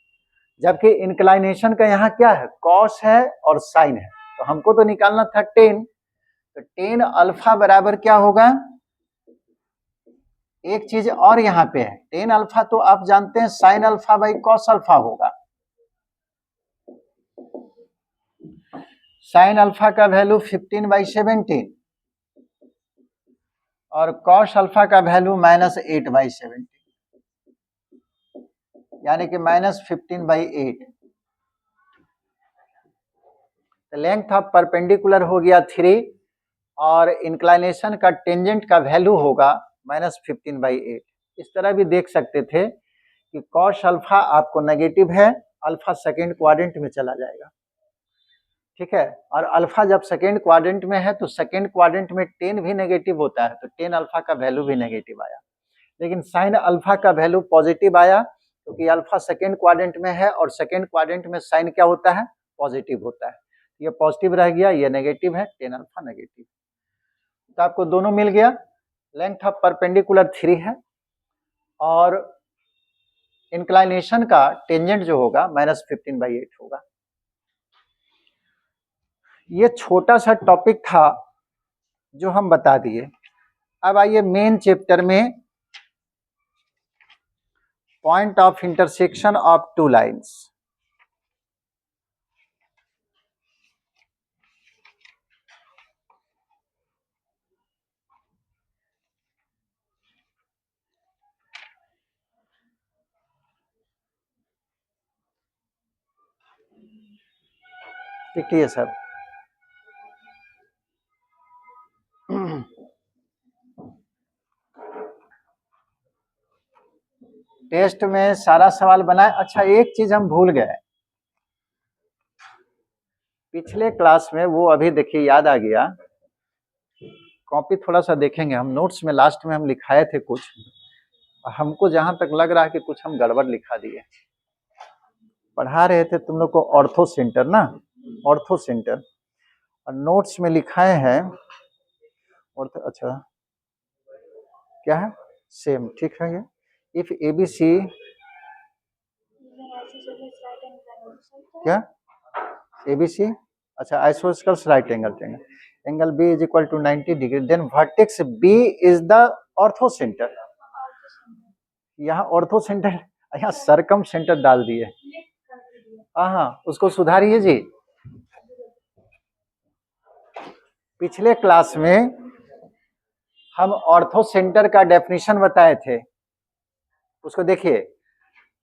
जबकि इंक्लाइनेशन का यहाँ क्या है, कॉस है और साइन है। तो हमको तो निकालना था टेन, तो टेन अल्फा बराबर क्या होगा, एक चीज और यहाँ पे है, टेन अल्फा तो आप जानते हैं sine alpha by cos alpha होगा। साइन अल्फा का वैल्यू 15/17 और कॉस अल्फा का वैल्यू -8/17, यानी कि -15/8। तो लेंथ ऑफ परपेंडिकुलर हो गया 3 और इंक्लाइनेशन का टेंजेंट का वैल्यू होगा -15/8। इस तरह भी देख सकते थे कि कॉस अल्फा आपको नेगेटिव है, अल्फा सेकेंड क्वाड्रेंट में चला जाएगा, ठीक है। और अल्फा जब सेकेंड क्वाड्रेंट में है तो सेकेंड क्वाड्रेंट में टेन भी नेगेटिव होता है, तो टेन अल्फा का वैल्यू भी नेगेटिव आया। लेकिन साइन अल्फा का वैल्यू पॉजिटिव आया क्योंकि तो अल्फा सेकेंड क्वाड्रेंट में है और सेकेंड क्वाड्रेंट में साइन क्या होता है, पॉजिटिव होता है। ये पॉजिटिव रह गया, ये नेगेटिव है, टेन अल्फा नेगेटिव। तो आपको दोनों मिल गया, लेंथ ऑफ परपेंडिकुलर 3 है और इंक्लाइनेशन का टेंजेंट जो होगा -15/8 होगा। ये छोटा सा टॉपिक था जो हम बता दिए। अब आइए मेन चैप्टर में, point of intersection of two lines. देखिए सर, टेस्ट में सारा सवाल बनाए। अच्छा एक चीज हम भूल गए पिछले क्लास में, वो अभी देखिए याद आ गया, कॉपी थोड़ा सा देखेंगे हम, नोट्स में लास्ट में हम लिखाए थे कुछ, हमको जहां तक लग रहा है कि कुछ हम गड़बड़ लिखा दिए। पढ़ा रहे थे तुम लोग को ऑर्थो सेंटर ना, ऑर्थो सेंटर, और नोट्स में लिखाए हैं ऑर्थो, अच्छा क्या है, सेम ठीक है। ये इफ ABC क्या, ABC, अच्छा isosceles right angle triangle, angle B is equal to 90 degree, then vertex B is the orthocentre. यहाँ ऑर्थो सेंटर, यहाँ सरकम सेंटर डाल दिए। हाँ उसको सुधारिए जी। पिछले क्लास में हम ऑर्थो सेंटर का डेफिनेशन बताए थे, उसको देखिए।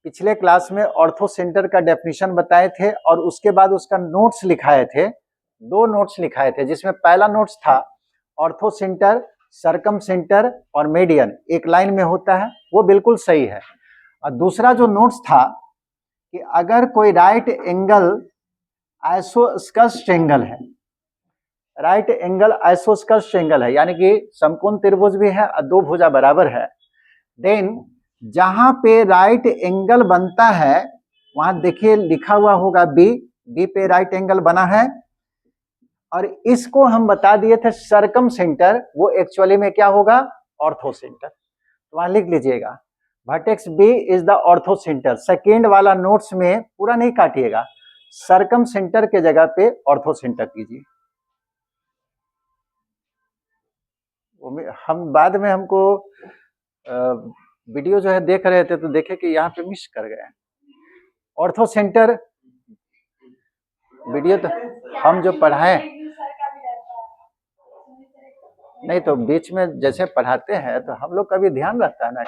पिछले क्लास में ऑर्थो सेंटर का डेफिनेशन बताए थे और उसके बाद उसका नोट्स लिखाए थे, 2 नोट्स लिखाए थे, जिसमें पहला नोट्स था ऑर्थो सेंटर, सरकम सेंटर और मीडियन एक लाइन में होता है, वो बिल्कुल सही है। और दूसरा जो नोट्स था कि अगर कोई राइट एंगल आइसोस्कस ट्रायंगल है, राइट एंगल आइसोस्कस ट्रायंगल है, यानी कि समकोण त्रिभुज भी है और दो भुजा बराबर है, देन जहां पे राइट एंगल बनता है वहां देखिए लिखा हुआ होगा बी, बी पे राइट एंगल बना है, और इसको हम बता दिए थे सरकम सेंटर, वो एक्चुअली में क्या होगा, ऑर्थो सेंटर। तो वहां लिख लीजिएगा vertex b is the orthocentre. Second वाला नोट्स में पूरा नहीं काटिएगा, सरकम सेंटर के जगह पे ऑर्थो सेंटर कीजिए। हम बाद में हमको वीडियो जो है देख रहे थे तो देखे कि यहाँ पे मिस कर गए ऑर्थो सेंटर। वीडियो तो हम जो पढ़ाए नहीं, तो बीच में जैसे पढ़ाते हैं तो हम लोग का भी ध्यान रहता है ना,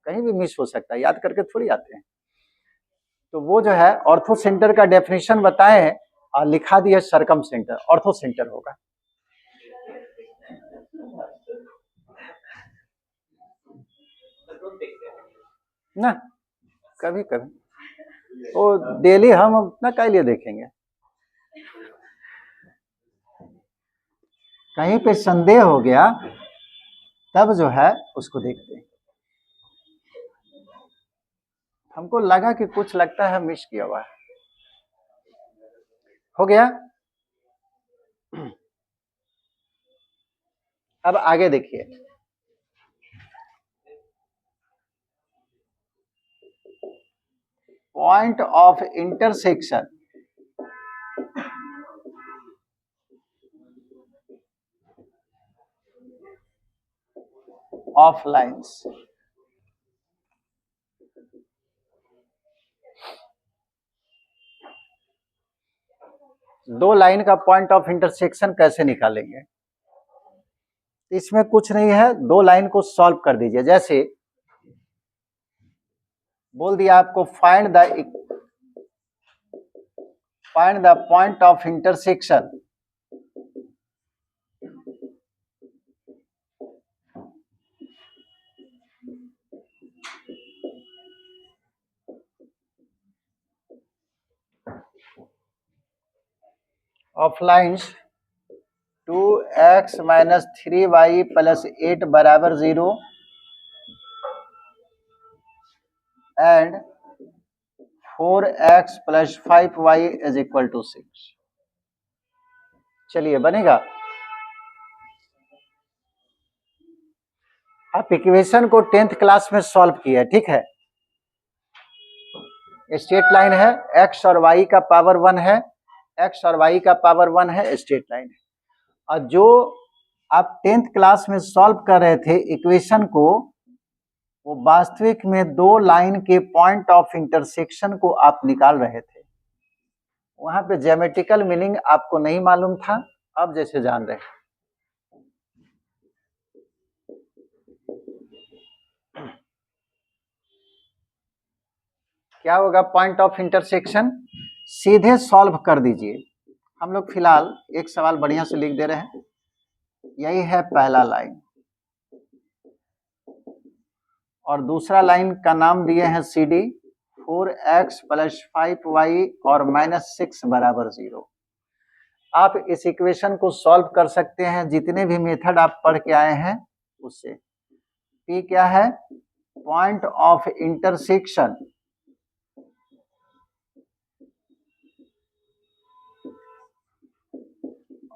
कहीं भी मिस हो सकता है, याद करके थोड़ी आते हैं। तो वो जो है ऑर्थो सेंटर का डेफिनेशन बताएं और लिखा दिया सरकम सेंटर, ऑर्थो सेंटर होगा ना, कभी कभी वो डेली हम अपना क्या लिए देखेंगे, कहीं पे संदेह हो गया तब जो है उसको देखते हैं। हमको लगा कि कुछ लगता है मिस किया हुआ है, हो गया। अब आगे देखिए, point of intersection of lines. दो लाइन का पॉइंट ऑफ इंटरसेक्शन कैसे निकालेंगे, इसमें कुछ नहीं है, दो लाइन को सॉल्व कर दीजिए। जैसे बोल दिया आपको find the point of intersection of lines 2x - 3y + 8 बराबर 0 एंड 4x + 5y = 6। चलिए बनेगा। आप इक्वेशन को 10th क्लास में सॉल्व किया, ठीक है। स्ट्रेट लाइन है, x और y का पावर 1 है, x और y का पावर 1 है, स्ट्रेट लाइन है। और जो आप 10th क्लास में सॉल्व कर रहे थे इक्वेशन को, वो वास्तविक में दो लाइन के पॉइंट ऑफ इंटरसेक्शन को आप निकाल रहे थे। वहां पे ज्योमेट्रिकल मीनिंग आपको नहीं मालूम था, अब जैसे जान रहे हैं। क्या होगा पॉइंट ऑफ इंटरसेक्शन, सीधे सॉल्व कर दीजिए। हम लोग फिलहाल एक सवाल बढ़िया से लिख दे रहे हैं, यही है पहला लाइन, और दूसरा लाइन का नाम दिए हैं सी डी। 4x + 5y और -6 बराबर 0। आप इस इक्वेशन को सॉल्व कर सकते हैं जितने भी मेथड आप पढ़ के आए हैं उससे। पी क्या है, point of intersection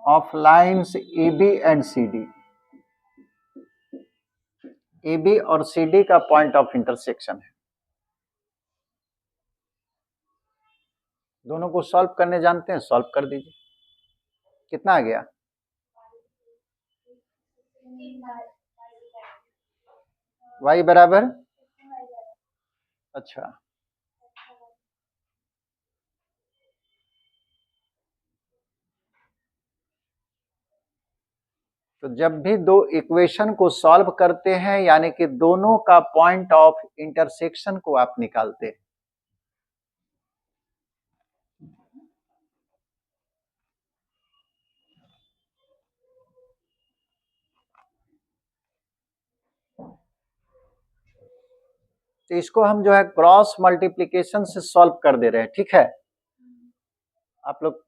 of lines a b and c d. A b और सी डी का पॉइंट ऑफ इंटरसेक्शन है। दोनों को सॉल्व करने जानते हैं, सॉल्व कर दीजिए। कितना आ गया, y बराबर, अच्छा तो जब भी दो इक्वेशन को सॉल्व करते हैं यानी कि दोनों का पॉइंट ऑफ इंटरसेक्शन को आप निकालते हैं। तो इसको हम जो है क्रॉस मल्टीप्लिकेशन से सॉल्व कर दे रहे हैं, ठीक है। आप लोग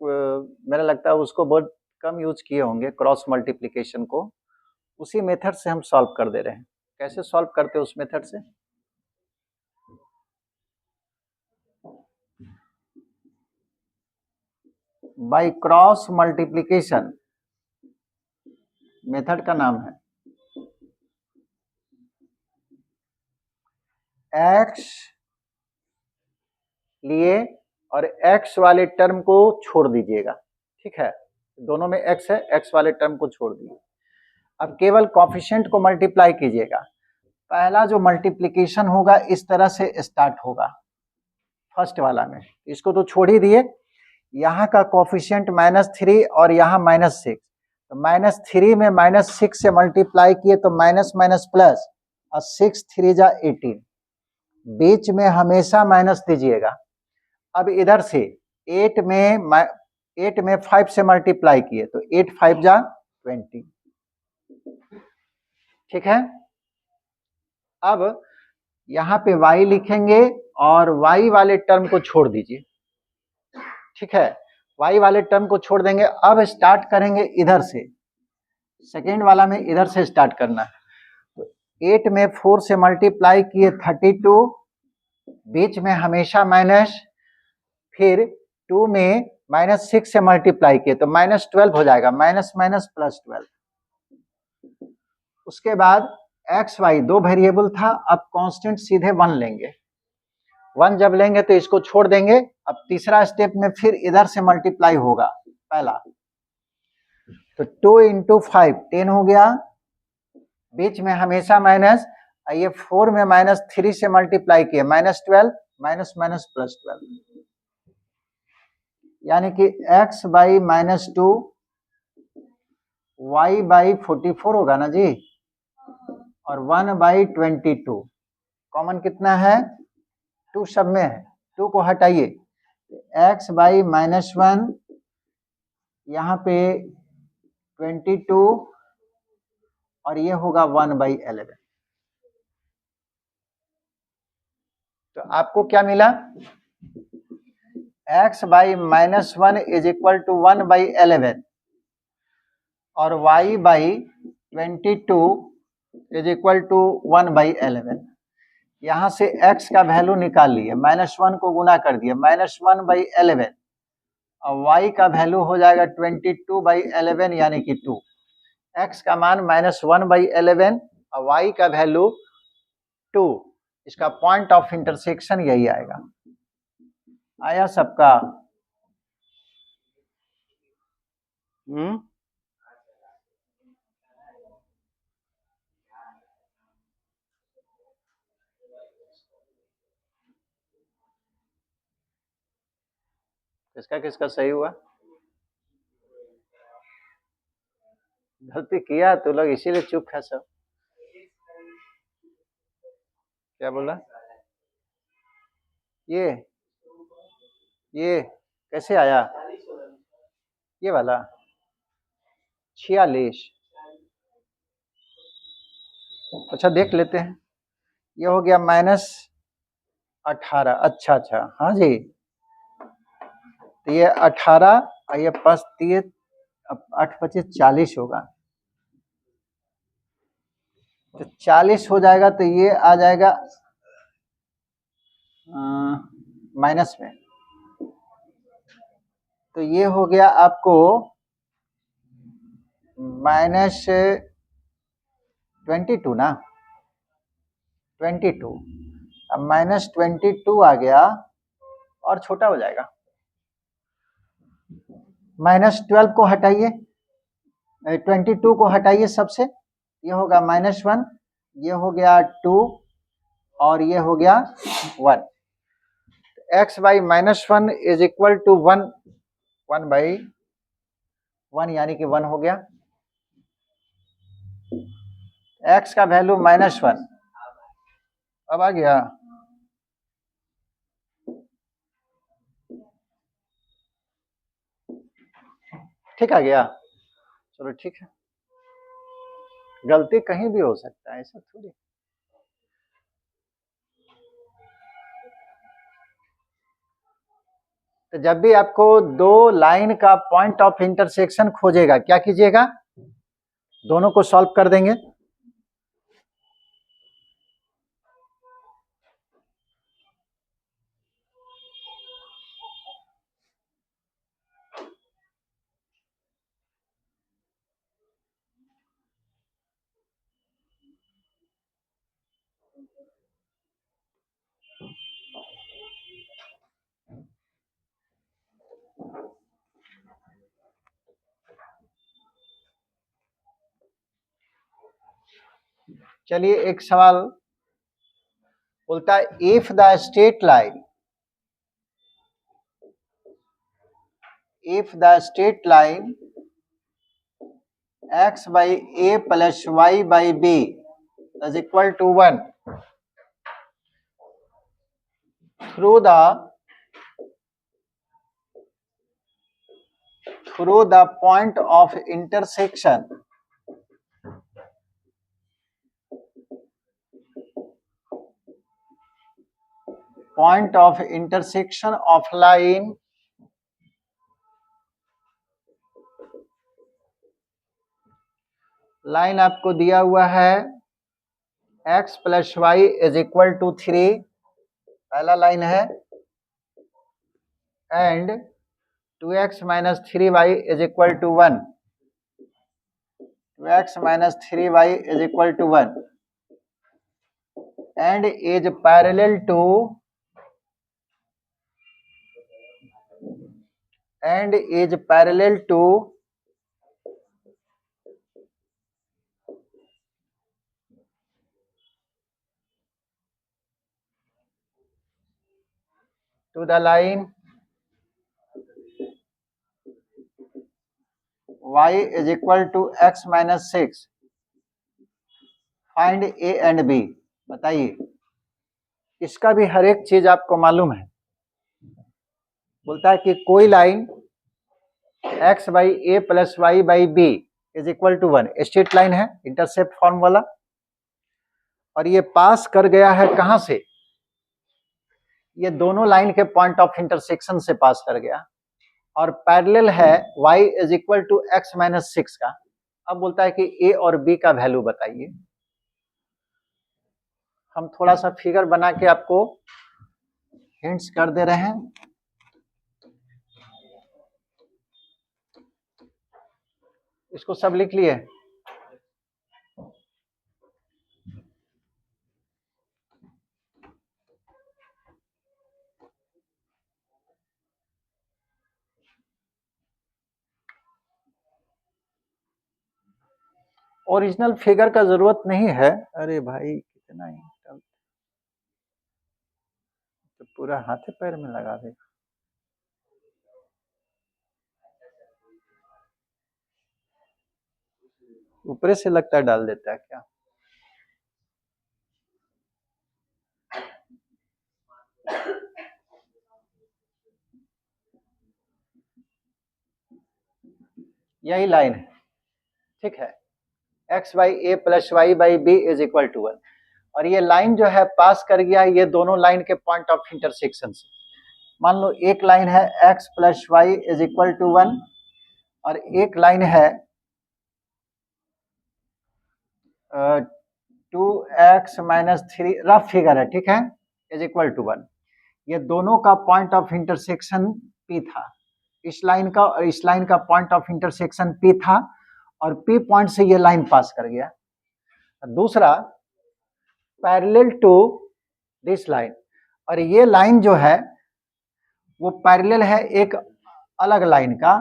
मेरा लगता है उसको बहुत कम यूज किए होंगे क्रॉस मल्टीप्लिकेशन को, उसी मेथड से हम सॉल्व कर दे रहे हैं। कैसे सॉल्व करते हैं उस मेथड से? बाय क्रॉस मल्टीप्लिकेशन मेथड का नाम है x लिए और x वाले टर्म को छोड़ दीजिएगा, ठीक है। दोनों में x है, x वाले टर्म को छोड़ दीजिए। अब केवल कॉफिशिएंट को मल्टीप्लाई कीजिएगा। पहला जो मल्टीप्लिकेशन होगा इस तरह से स्टार्ट होगा, फर्स्ट वाला में, इसको तो छोड़ ही दिए। यहाँ का कॉफिशिएंट -3 और यहाँ -6, तो -3 में -6 से मल्टीप्लाई किए तो माइनस माइनस प्लस, और 6 3 जा 18, बीच में हमेशा माइनस दीजिएगा। अब इधर से 8 में 5 से मल्टीप्लाई किए तो 8 5 जा 20, ठीक है। अब यहाँ पे y लिखेंगे और y वाले टर्म को छोड़ दीजिए, ठीक है। y वाले टर्म को छोड़ देंगे। अब स्टार्ट करेंगे इधर से, सेकेंड वाला में इधर से स्टार्ट करना है। तो 8 में 4 से मल्टीप्लाई किए 32, बीच में हमेशा माइनस, फिर 2 में -6 से मल्टीप्लाई किए तो -12 हो जाएगा, माइनस माइनस प्लस 12। उसके बाद x y दो वेरिएबल था, अब कांस्टेंट सीधे 1 लेंगे। 1 जब लेंगे तो इसको छोड़ देंगे। अब तीसरा स्टेप में फिर इधर से मल्टीप्लाई होगा पहला, तो 2 × 5 10 हो गया, बीच में हमेशा माइनस। ये 4 में -3 से मल्टीप्लाई किए -12, माइनस माइनस प्लस 12, यानी कि x बाई -2 y बाई 44 होगा ना जी, और 1 बाई 22। कॉमन कितना है? 2 सब में है, 2 को हटाइए, x बाई -1, यहाँ पे 22, और ये होगा 1 बाई 11। तो आपको क्या मिला? x by -1 is equal to 1 by 11 और y by 22 is equal to 1 by 11। यहाँ से x का वैल्यू निकाल लिए, -1 को गुना कर दिए, -1 बाई 11, और y का वैल्यू हो जाएगा 22 बाई 11 यानी कि 2। x का मान -1 बाई 11 और y का वैल्यू 2, इसका पॉइंट ऑफ इंटरसेक्शन यही आएगा। आया सबका? किसका किसका सही हुआ? गलती किया तो लोग इसीलिए चुप है सब। क्या बोला? ये कैसे आया? ये वाला 46। अच्छा देख लेते हैं। ये हो गया -18। अच्छा अच्छा, हाँ जी। तो ये 18 और ये प्लस 3, 8 25 40 होगा। तो 40 हो जाएगा, तो ये आ जाएगा माइनस में। तो ये हो गया आपको -22 ना, 22। अब -22 आ गया और छोटा हो जाएगा। -12 को हटाइए, 22 को हटाइए सबसे, ये होगा -1, ये हो गया 2 और ये हो गया 1। x by -1 is equal to 1, 1 by 1 यानी कि 1 हो गया। x का वैल्यू -1, अब आ गया। ठीक आ गया, चलो ठीक है। गलती कहीं भी हो सकता है, ऐसा थोड़ी। तो जब भी आपको दो लाइन का पॉइंट ऑफ इंटरसेक्शन खोजेगा, क्या कीजिएगा, दोनों को सॉल्व कर देंगे। चलिए एक सवाल बोलता है, if the straight line x by a plus y by b is equal to 1 through the point of intersection of line आपको दिया हुआ है x plus y is equal to 3, पहला लाइन है, and 2x minus 3y is equal to 1, 2x minus 3y is equal to 1 and is parallel to the line y is equal to x minus 6. Find a and b। बताइए, इसका भी हर एक चीज आपको मालूम है। बोलता है कि कोई line x by a plus y by b is equal to 1, straight line है, इंटरसेप्ट फॉर्म वाला, और ये पास कर गया है कहां से, ये दोनों लाइन के पॉइंट ऑफ इंटरसेक्शन से पास कर गया, और पैरेलल है y is equal to x minus 6 का। अब बोलता है कि a और b का वैल्यू बताइए। हम थोड़ा सा फिगर बना के आपको हिंट्स कर दे रहे हैं। इसको सब लिख लिए। ओरिजिनल फिगर का जरूरत नहीं है। अरे भाई कितना ही तो पूरा हाथे पैर में लगा देगा। ऊपर से लगता है डाल देता है क्या? यही लाइन है, ठीक है, x by a plus y by b is equal to 1, और ये लाइन जो है पास कर गया ये दोनों लाइन के पॉइंट ऑफ इंटरसेक्शन से। मान लो एक लाइन है x plus y is equal to 1 और एक लाइन है 2x माइनस 3, रफ फिगर है, ठीक है, इज इक्वल टू 1। ये दोनों का पॉइंट ऑफ इंटरसेक्शन P था, इस लाइन का और इस लाइन का पॉइंट ऑफ इंटरसेक्शन P था, और P पॉइंट से ये लाइन पास कर गया। दूसरा पैरेलल टू दिस लाइन, और ये लाइन जो है वो पैरेलल है एक अलग लाइन का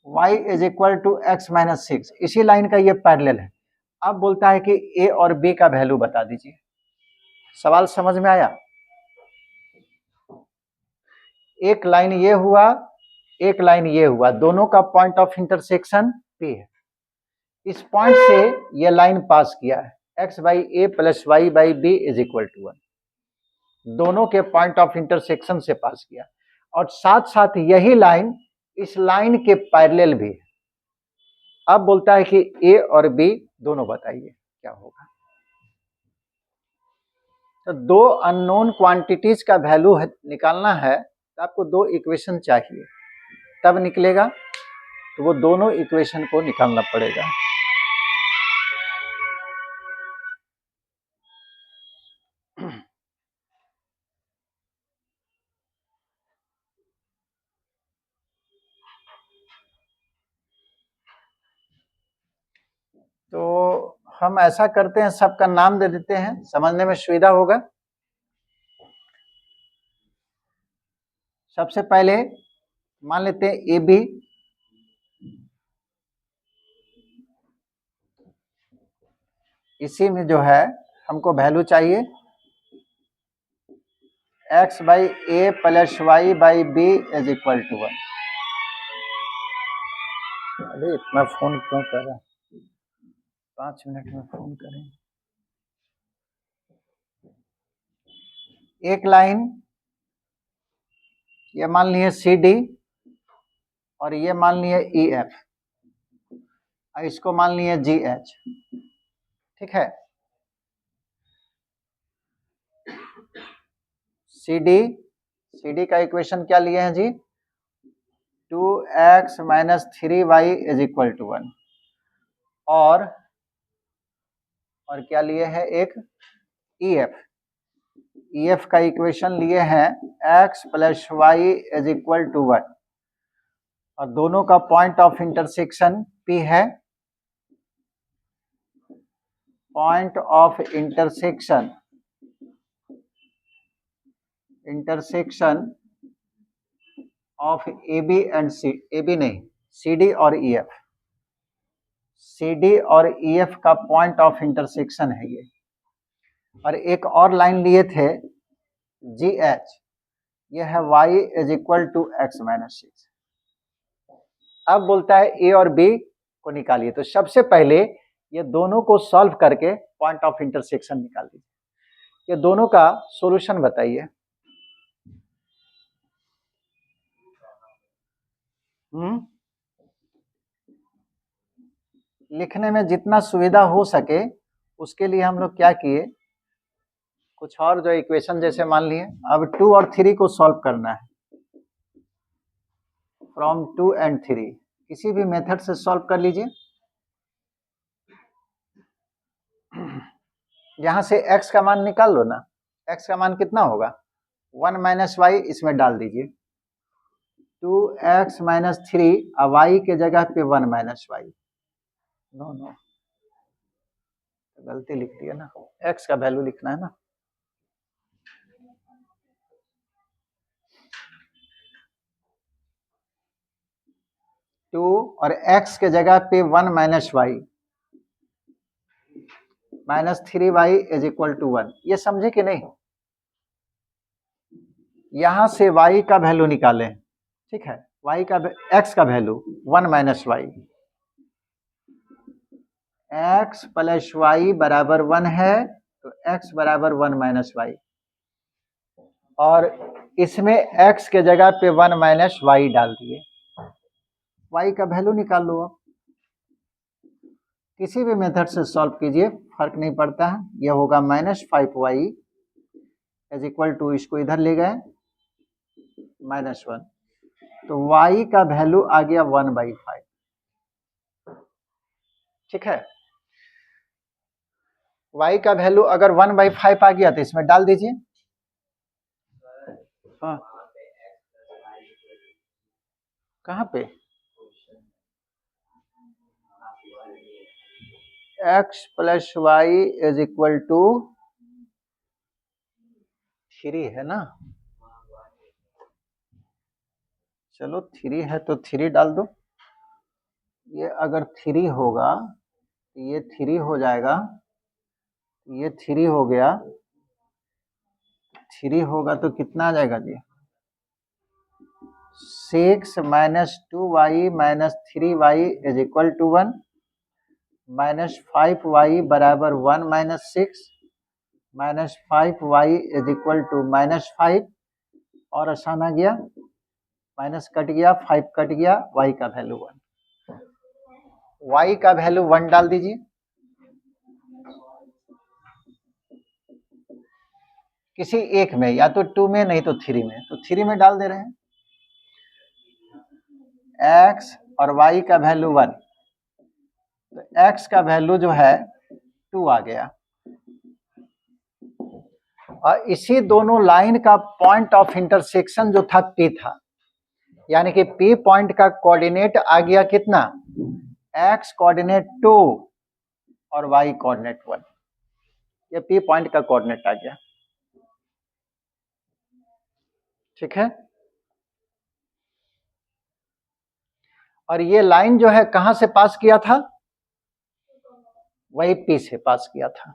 y is equal to x minus 6, इसी लाइन का ये पैरेलल है। अब बोलता है कि a और b का वैल्यू बता दीजिए। सवाल समझ में आया? एक लाइन ये हुआ, एक लाइन ये हुआ, दोनों का पॉइंट ऑफ इंटरसेक्शन P है। इस पॉइंट से ये लाइन पास किया है, x by a plus y by b is equal to 1, दोनों के पॉइंट ऑफ इंटरसेक्शन से पास किया, और साथ साथ यही लाइन इस लाइन के पैरेलल भी है। अब बोलता है कि a और b दोनों बताइए क्या होगा। तो दो अननोन क्वांटिटीज का वैल्यू निकालना है, तो आपको दो इक्वेशन चाहिए, तब निकलेगा। तो वो दोनों इक्वेशन को निकालना पड़ेगा। तो हम ऐसा करते हैं, सबका नाम दे देते हैं, समझने में सुविधा होगा। सबसे पहले मान लेते हैं ए बी, इसी में जो है हमको वैल्यू चाहिए x by a plus y by b is equal to 1। अरे इतना फोन क्यों कर रहा है, 5 मिनट में फोन करें। एक लाइन ये मान लिए सी डी और ये मान लिए ई एफ, और इसको मान लिए जी एच। ठीक है, सी डी का इक्वेशन क्या लिए हैं जी, 2x minus 3y is equal to 1। और क्या लिए हैं, एक ई एफ का इक्वेशन लिए हैं x plus y is equal to 1, और दोनों का पॉइंट ऑफ इंटरसेक्शन P है। Point of intersection of a b and c, a b नहीं, सी डी और ई एफ, सी डी और ई एफ का पॉइंट ऑफ इंटरसेक्शन है ये। और एक और लाइन लिए थे जी एच, ये है y is equal to x minus 6। अब बोलता है ए और बी को निकालिए, तो सबसे पहले ये दोनों को सॉल्व करके पॉइंट ऑफ इंटरसेक्शन निकाल दीजिए। ये दोनों का सॉल्यूशन बताइए। लिखने में जितना सुविधा हो सके उसके लिए हम लोग क्या किए, कुछ और जो इक्वेशन जैसे मान लिए, अब 2 और 3 को सॉल्व करना है, फ्रॉम 2 एंड 3 किसी भी मेथड से सॉल्व कर लीजिए। यहां से x का मान निकाल लो ना, x का मान कितना होगा, 1 माइनस वाई, इसमें डाल दीजिए 2x माइनस 3, और y के जगह पे 1 माइनस वाई। नो गलती लिख दिया ना, x का वैल्यू लिखना है ना। टू और x के जगह पे 1 minus y minus 3y is equal to 1। ये समझे कि नहीं, यहां से y का वैल्यू निकालें। ठीक है, y का x का value 1 minus y, x plus y बराबर 1 है, तो x बराबर 1 माइनस वाई, और इसमें x के जगह पे 1 माइनस वाई डाल दिए। y का वैल्यू निकाल लो। अब किसी भी मेथड से सॉल्व कीजिए, फर्क नहीं पड़ता है। यह होगा -5y इज इक्वल टू, इसको इधर ले गए -1, तो y का वैल्यू आ गया 1/5। ठीक है, y का वैल्यू अगर 1/5 आ गया तो इसमें डाल दीजिए। हाँ, कहाँ पे, x plus y is equal to 3 है ना। चलो 3 है तो 3 डाल दो। ये अगर 3 होगा तो ये 3 हो जाएगा, ये 3 हो गया, 3 होगा तो कितना आ जाएगा जी, 6 minus 2y minus 3y is equal to 1, minus 5y बराबर 1 minus 6, minus 5y is equal to -5, और आसान आ गया, माइनस कट गया, 5 कट गया, y का वैल्यू 1, y का वैल्यू 1 डाल दीजिए। किसी एक में, या तो 2 में नहीं तो 3 में, तो 3 में डाल दे रहे हैं। x और y का वैल्यू 1, तो x का वैल्यू जो है 2 आ गया। और इसी दोनों लाइन का पॉइंट ऑफ इंटरसेक्शन जो था P था, यानी कि P पॉइंट का कोऑर्डिनेट आ गया कितना, x कोऑर्डिनेट 2 और y कोऑर्डिनेट 1। ये P पॉइंट का कोऑर्डिनेट आ गया, ठीक है। और ये लाइन जो है कहां से पास किया था, वही P से पास किया था।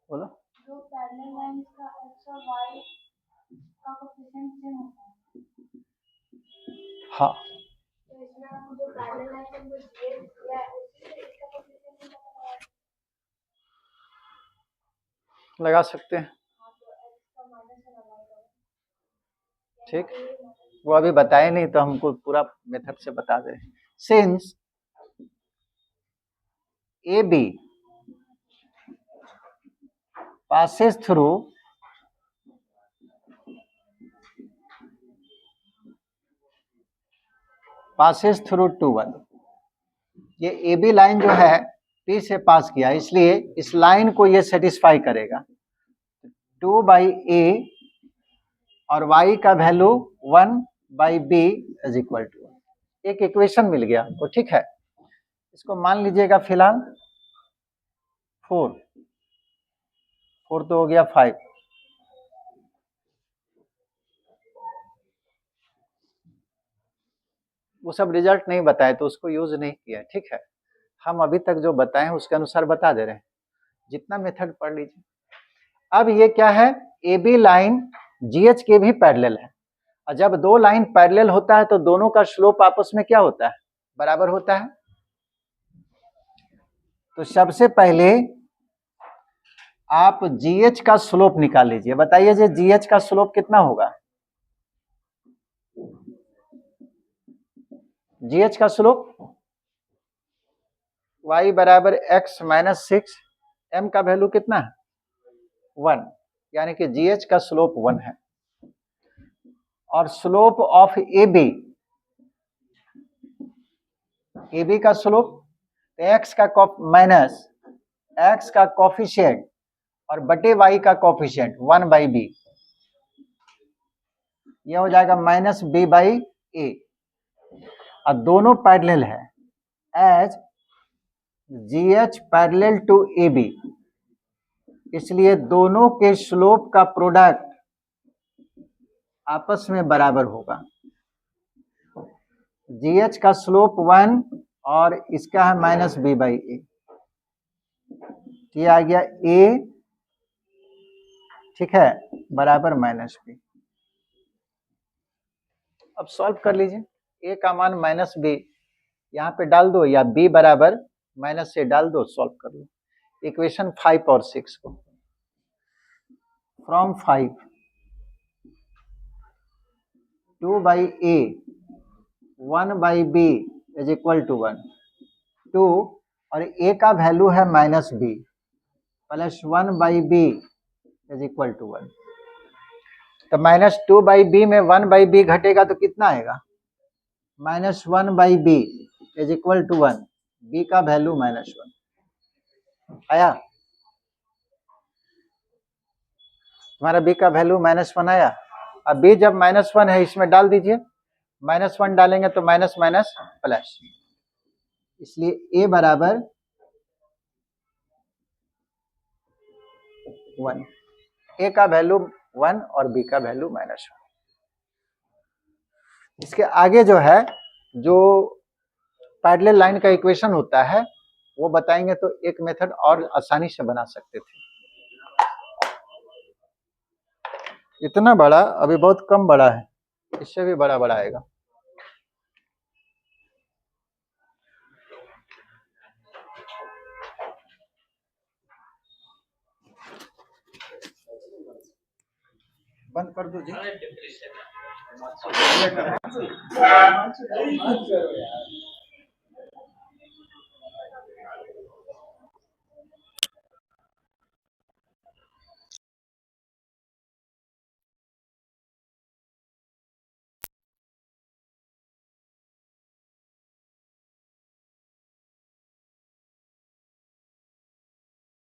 बोलो। जो पैरेलल लाइन का x और y का कोएफिशिएंट सेम होता है। हाँ, तो इसमें हम जो पैरेलल लाइन का जो दिया है उसी से इसका कोएफिशिएंट लगा सकते हैं। ठीक, वो अभी बताए नहीं तो हमको पूरा मेथड से बता दे। Since AB passes through two 1, ये AB लाइन जो है P से पास किया, इसलिए इस लाइन को ये सेटिस्फाई करेगा। 2/A और y का value 1/B is equal to, एक इक्वेशन मिल गया तो ठीक है। इसको मान लीजिएगा फिलहाल 4 तो हो गया 5, वो सब रिजल्ट नहीं बताए तो उसको यूज नहीं किया, ठीक है। हम अभी तक जो बताए उसके अनुसार बता दे रहे हैं, जितना मेथड पढ़ लीजिए। अब ये क्या है, AB लाइन GH के भी पैरेलल है, और जब दो लाइन पैरेलल होता है तो दोनों का स्लोप आपस में क्या होता है, बराबर होता है। तो सबसे पहले आप GH का स्लोप निकाल लीजिए, बताइए जी GH का स्लोप कितना होगा। GH का स्लोप y बराबर x माइनस 6, m का वैल्यू कितना है 1, यानी कि GH का स्लोप 1 है। और स्लोप ऑफ AB का स्लोप x का माइनस x का कोफिशिएंट और बटे y का कोफिशिएंट 1/b, यह हो जाएगा -b/a। और दोनों पैरेलल है, as GH parallel to AB, इसलिए दोनों के स्लोप का प्रोडक्ट आपस में बराबर होगा। GH का स्लोप 1 और इसका है -b/a, ये आ गया a, ठीक है, बराबर -b। अब सॉल्व कर लीजिए, a का मान -b यहाँ पे डाल दो, या b बराबर माइनस से डाल दो, सॉल्व कर लो इक्वेशन 5 और 6 को। From 5 2/a 1/b is equal to 1, 2 और a का वैल्यू है -b plus 1/b is equal to 1। तो -2/b में 1/b घटेगा तो कितना आएगा, -1/b is equal to 1, b का वैल्यू -1 आया। हमारा b का वैल्यू -1 आया। अब b जब -1 है इसमें डाल दीजिए, -1 डालेंगे तो माइनस माइनस प्लस, इसलिए a बराबर 1, a का वैल्यू 1 और b का वैल्यू -1। इसके आगे जो है, जो पैरेलल लाइन का इक्वेशन होता है वो बताएंगे तो एक मेथड और आसानी से बना सकते थे। इतना बड़ा अभी बहुत कम बड़ा है, इससे भी बड़ा बड़ा आएगा। बंद कर दो जी।